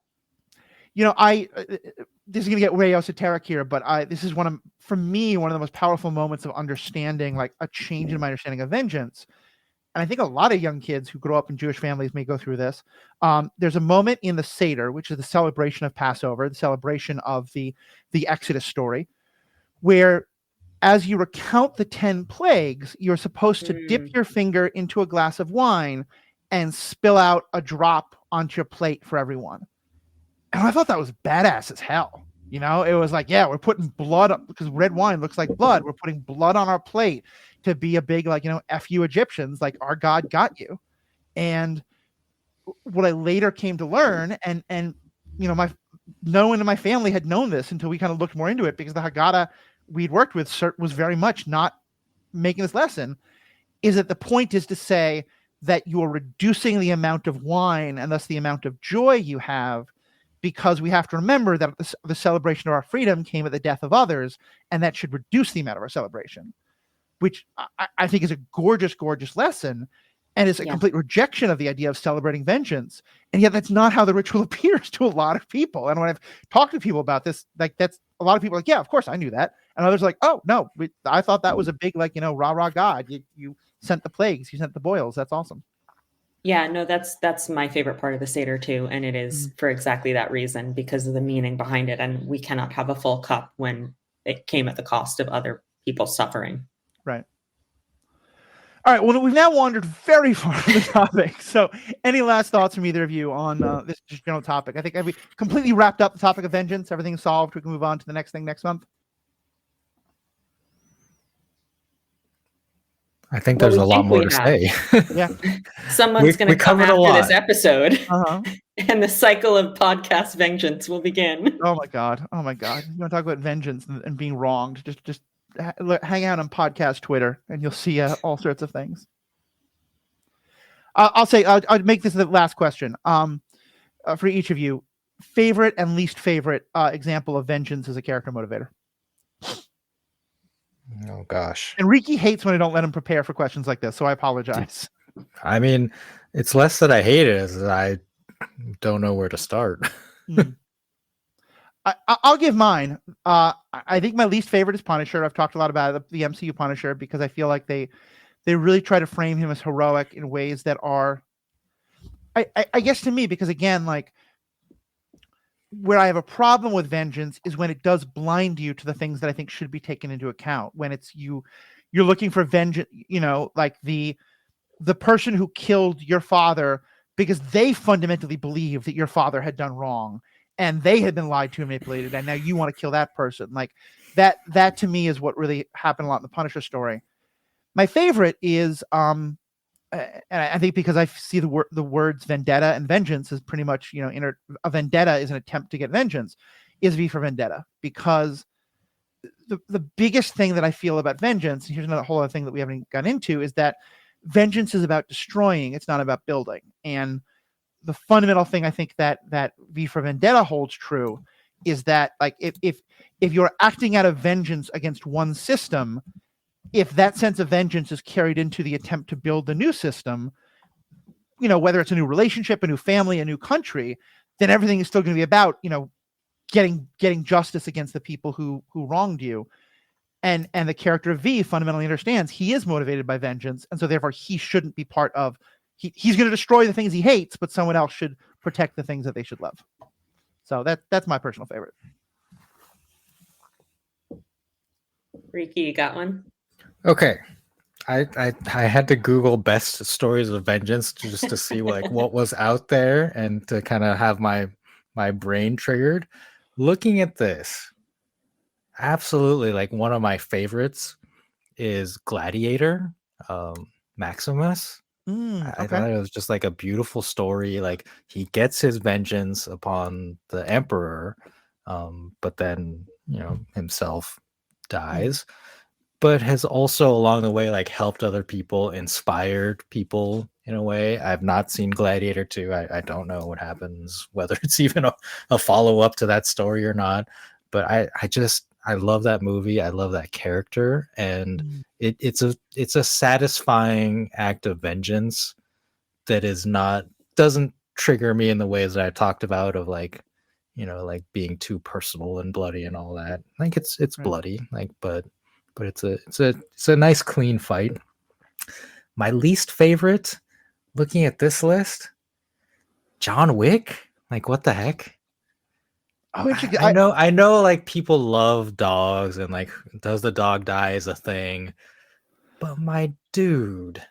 This is gonna get way esoteric here, but this is for me, one of the most powerful moments of understanding, like a change in my understanding of vengeance. And I think a lot of young kids who grow up in Jewish families may go through this. There's a moment in the Seder, which is the celebration of Passover, the celebration of the Exodus story, where as you recount the 10 plagues, you're supposed to dip your finger into a glass of wine and spill out a drop onto your plate for everyone. And I thought that was badass as hell. It was like, yeah, we're putting blood up because red wine looks like blood. We're putting blood on our plate to be a big, like, F you Egyptians, like our God got you. And what I later came to learn, and no one in my family had known this until we kind of looked more into it, because the Haggadah we'd worked with was very much not making this lesson, is that the point is to say that you're reducing the amount of wine and thus the amount of joy you have, because we have to remember that the celebration of our freedom came at the death of others, and that should reduce the amount of our celebration, which I think is a gorgeous, gorgeous lesson, and is a complete rejection of the idea of celebrating vengeance. And yet that's not how the ritual appears to a lot of people. And when I've talked to people about this, like, that's a lot of people are like, yeah, of course I knew that. And others are like, oh, no, I thought that was a big, like, rah, rah, God. You sent the plagues, you sent the boils. That's awesome. Yeah, no, that's my favorite part of the Seder too. And it is for exactly that reason, because of the meaning behind it. And we cannot have a full cup when it came at the cost of other people suffering. Right. All right. Well, we've now wandered very far from the topic. So any last thoughts from either of you on this general topic? I think we completely wrapped up the topic of vengeance. Everything's solved. We can move on to the next thing next month. I think there's a lot more to say. Yeah. Someone's going to come after this episode, Uh-huh. and the cycle of podcast vengeance will begin. Oh my God. You want to talk about vengeance and being wronged? Just hang out on podcast Twitter, and you'll see all sorts of things. I'll make this the last question. For each of you, favorite and least favorite example of vengeance as a character motivator. Oh gosh. And Riki hates when I don't let him prepare for questions like this, so I apologize. I mean, it's less that I hate it as I don't know where to start. I'll give mine. I think my least favorite is Punisher. I've talked a lot about the MCU Punisher, because I feel like they really try to frame him as heroic in ways that are, I guess, to me, because again, like, where I have a problem with vengeance is when it does blind you to the things that I think should be taken into account. When it's you're looking for vengeance, like the person who killed your father because they fundamentally believe that your father had done wrong and they had been lied to and manipulated, and now you want to kill that person. Like that to me is what really happened a lot in the Punisher story. My favorite is and I think because I see the words vendetta and vengeance is pretty much, a vendetta is an attempt to get vengeance, is V for Vendetta. Because the biggest thing that I feel about vengeance, and here's another whole other thing that we haven't gotten into, is that vengeance is about destroying. It's not about building. And the fundamental thing I think that V for Vendetta holds true is that, like, if you're acting out of vengeance against one system, if that sense of vengeance is carried into the attempt to build the new system, whether it's a new relationship, a new family, a new country, then everything is still going to be about, getting justice against the people who wronged you. And the character of V fundamentally understands he is motivated by vengeance. And so therefore he shouldn't be part of, he's going to destroy the things he hates, but someone else should protect the things that they should love. So that's my personal favorite. Riki, you got one? Okay. I had to Google best stories of vengeance just to see what was out there and to kind of have my brain triggered. Looking at this, absolutely, like, one of my favorites is Gladiator, Maximus. I Okay. thought it was just like a beautiful story. Like he gets his vengeance upon the emperor, but then himself dies. But has also along the way like helped other people, inspired people in a way. I've not seen Gladiator 2. I don't know what happens, whether it's even a follow-up to that story or not. But I love that movie. I love that character, and it's a satisfying act of vengeance that doesn't trigger me in the ways that I talked about of like like being too personal and bloody and all that. Like it's Right. bloody, like but it's a nice clean fight. My least favorite, looking at this list, John Wick. Like what the heck? Oh, interesting. I know like people love dogs and like does the dog die is a thing. But my dude,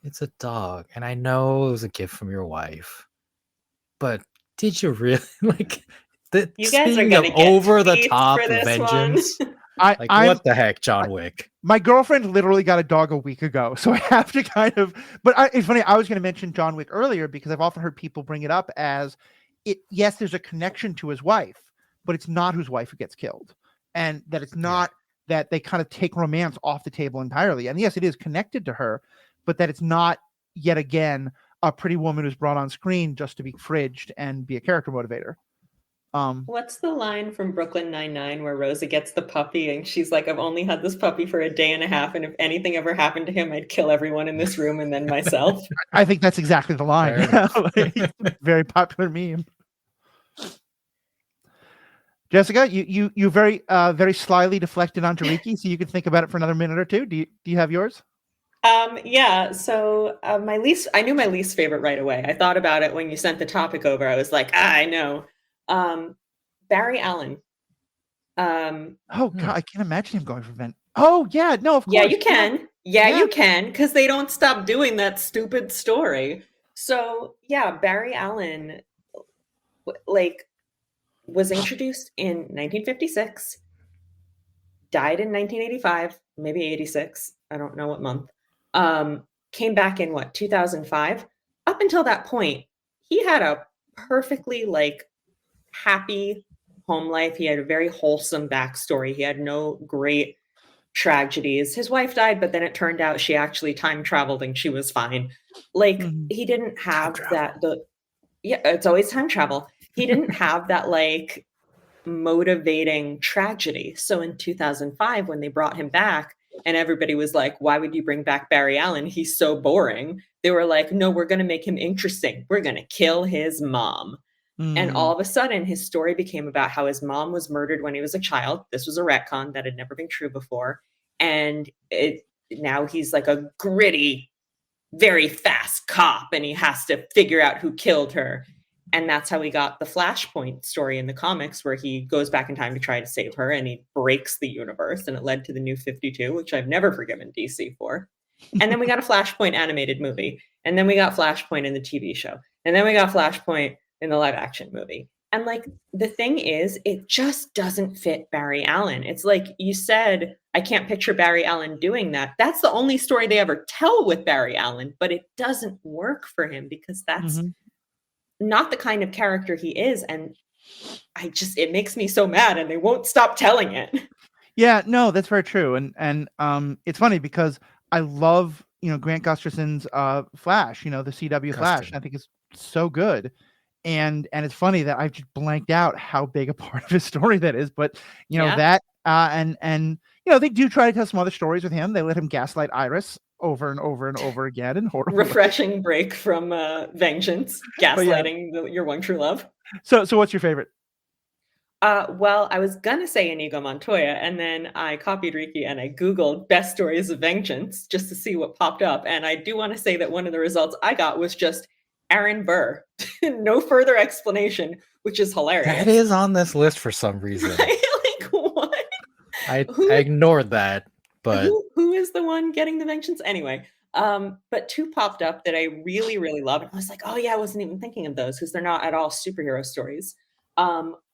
it's a dog. And I know it was a gift from your wife. But did you really like You guys are speaking of gonna get over the tweets top for this one. vengeance? Like I'm what the heck, John Wick? my girlfriend literally got a dog a week ago, so I have to kind of. But it's funny. I was going to mention John Wick earlier because I've often heard people bring it up as it. Yes, there's a connection to his wife, but it's not whose wife who gets killed, and that it's not that they kind of take romance off the table entirely. And yes, it is connected to her, but that it's not yet again a pretty woman who's brought on screen just to be fridged and be a character motivator. What's the line from Brooklyn Nine-Nine where Rosa gets the puppy and she's like, I've only had this puppy for a day and a half, and if anything ever happened to him, I'd kill everyone in this room and then myself. I think that's exactly the line. Fair enough. Like, very popular meme. Jessica, you very very slyly deflected onto Riki, so you can think about it for another minute or two. Do you have yours? Yeah, so I knew my least favorite right away. I thought about it when you sent the topic over. I was like, I know. Barry Allen. Oh God, I can't imagine him going for vent. Oh yeah, no, of course. Yeah, you can. Yeah, Yeah. you can, because they don't stop doing that stupid story. So yeah, Barry Allen, like, was introduced in 1956, died in 1985, maybe 86. I don't know what month. Came back in 2005. Up until that point, he had a perfectly like happy home life. He had a very wholesome backstory. He had no great tragedies. His wife died, but then it turned out she actually time traveled and she was fine. Like he didn't have it's always time travel. He didn't have that like motivating tragedy. So in 2005, when they brought him back and everybody was like, why would you bring back Barry Allen? He's so boring. They were like, no, we're going to make him interesting. We're going to kill his mom. And all of a sudden, his story became about how his mom was murdered when he was a child. This was a retcon that had never been true before. And now he's like a gritty, very fast cop, and he has to figure out who killed her. And that's how we got the Flashpoint story in the comics, where he goes back in time to try to save her, and he breaks the universe, and it led to the New 52, which I've never forgiven DC for. And then we got a Flashpoint animated movie, and then we got Flashpoint in the TV show, and then we got Flashpoint in the live action movie. And like the thing is, it just doesn't fit Barry Allen. It's like you said, I can't picture Barry Allen doing that. That's the only story they ever tell with Barry Allen, but it doesn't work for him because that's not the kind of character he is. And it makes me so mad, and they won't stop telling it. Yeah, no, that's very true. And it's funny because I love, Grant Gustafson's Flash, the CW Flash. I think it's so good. And it's funny that I've just blanked out how big a part of his story that is. But that and they do try to tell some other stories with him. They let him gaslight Iris over and over and over again, and refreshing break from vengeance, gaslighting your one true love. So what's your favorite? Well, I was gonna say Inigo Montoya, and then I copied Riki and I Googled best stories of vengeance just to see what popped up. And I do want to say that one of the results I got was just Aaron Burr. No further explanation, which is hilarious. That is on this list for some reason. Like what? I ignored that, but who is the one getting the vengeance anyway? But two popped up that I really, really love, and I was like, oh yeah, I wasn't even thinking of those because they're not at all superhero stories.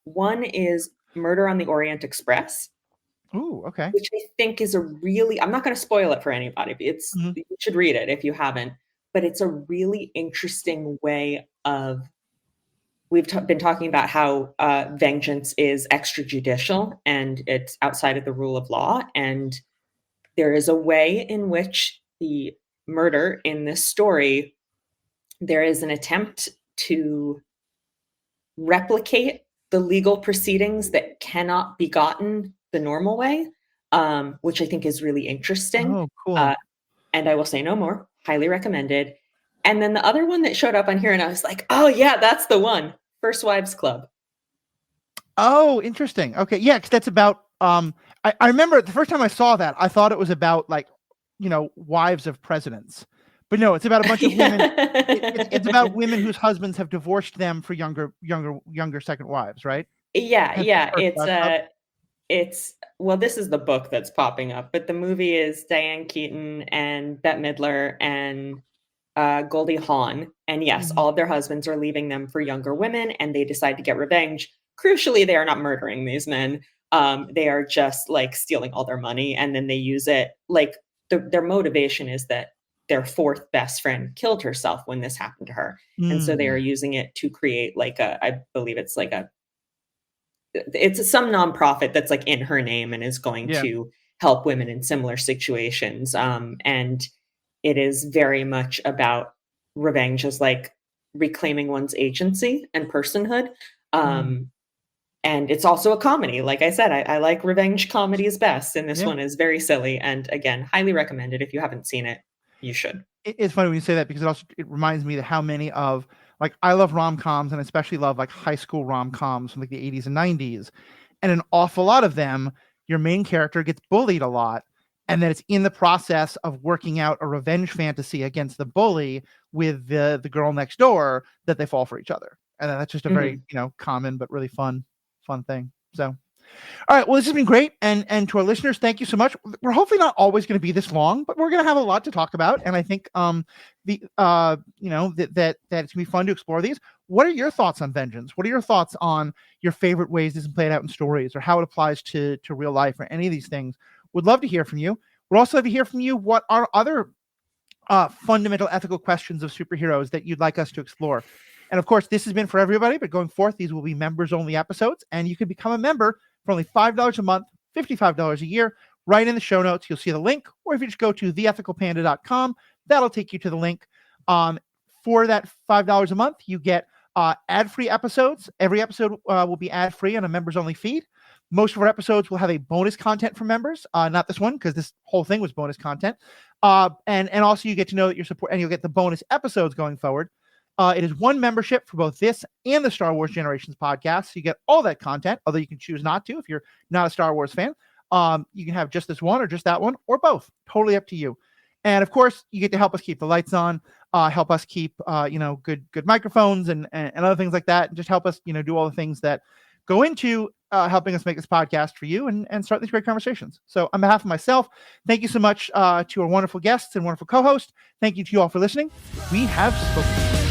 One is Murder on the Orient Express. Ooh, okay. Which I think is I'm not going to spoil it for anybody. You should read it if you haven't. but it's a really interesting way of, we've been talking about how vengeance is extrajudicial and it's outside of the rule of law. And there is a way in which the murder in this story, there is an attempt to replicate the legal proceedings that cannot be gotten the normal way, which I think is really interesting. Oh, cool. And I will say no more. Highly recommended. And then the other one that showed up on here, and I was like, oh yeah, that's the one. First Wives Club. Oh, interesting. Okay, yeah, because that's about. I remember the first time I saw that, I thought it was about like, wives of presidents, but no, it's about a bunch of women. It's about women whose husbands have divorced them for younger second wives, right? Yeah. It's well, this is the book that's popping up, but the movie is Diane Keaton and Bette Midler and Goldie Hawn. And yes, all of their husbands are leaving them for younger women, and they decide to get revenge. Crucially, they are not murdering these men. They are just like stealing all their money, and then they use it like their motivation is that their fourth best friend killed herself when this happened to her. And so they are using it to create like I believe it's like it's some nonprofit that's like in her name and is going to help women in similar situations. And it is very much about revenge as like reclaiming one's agency and personhood. And it's also a comedy. Like I said, I like revenge comedies best. And this one is very silly. And again, highly recommended. If you haven't seen it, you should. It's funny when you say that, because it reminds me that how many of, like, I love rom-coms, and especially love like high school rom-coms from like the 80s and 90s. And an awful lot of them, your main character gets bullied a lot. And then it's in the process of working out a revenge fantasy against the bully with the girl next door that they fall for each other. And that's just a very, common but really fun thing. So, all right. Well, this has been great. And to our listeners, thank you so much. We're hopefully not always going to be this long, but we're going to have a lot to talk about. And I think, that it's going to be fun to explore these. What are your thoughts on vengeance? What are your thoughts on your favorite ways this is played out in stories, or how it applies to real life, or any of these things? Would love to hear from you. We'd also love to hear from you what are other fundamental ethical questions of superheroes that you'd like us to explore. And of course, this has been for everybody, but going forth, these will be members-only episodes, and you can become a member for only $5 a month, $55 a year. Right in the show notes, you'll see the link, or if you just go to theethicalpanda.com, that'll take you to the link. For that $5 a month, you get ad-free episodes. Every episode will be ad-free on a members-only feed. Most of our episodes will have a bonus content for members. Not this one, because this whole thing was bonus content. And also you get to know that you're support, and you'll get the bonus episodes going forward. It is one membership for both this and the Star Wars Generations podcast. So you get all that content, although you can choose not to if you're not a Star Wars fan. You can have just this one or just that one or both. Totally up to you. And of course, you get to help us keep the lights on, help us keep good microphones and other things like that. And just help us do all the things that go into helping us make this podcast for you and start these great conversations. So on behalf of myself, thank you so much to our wonderful guests and wonderful co-host. Thank you to you all for listening. We have spoken.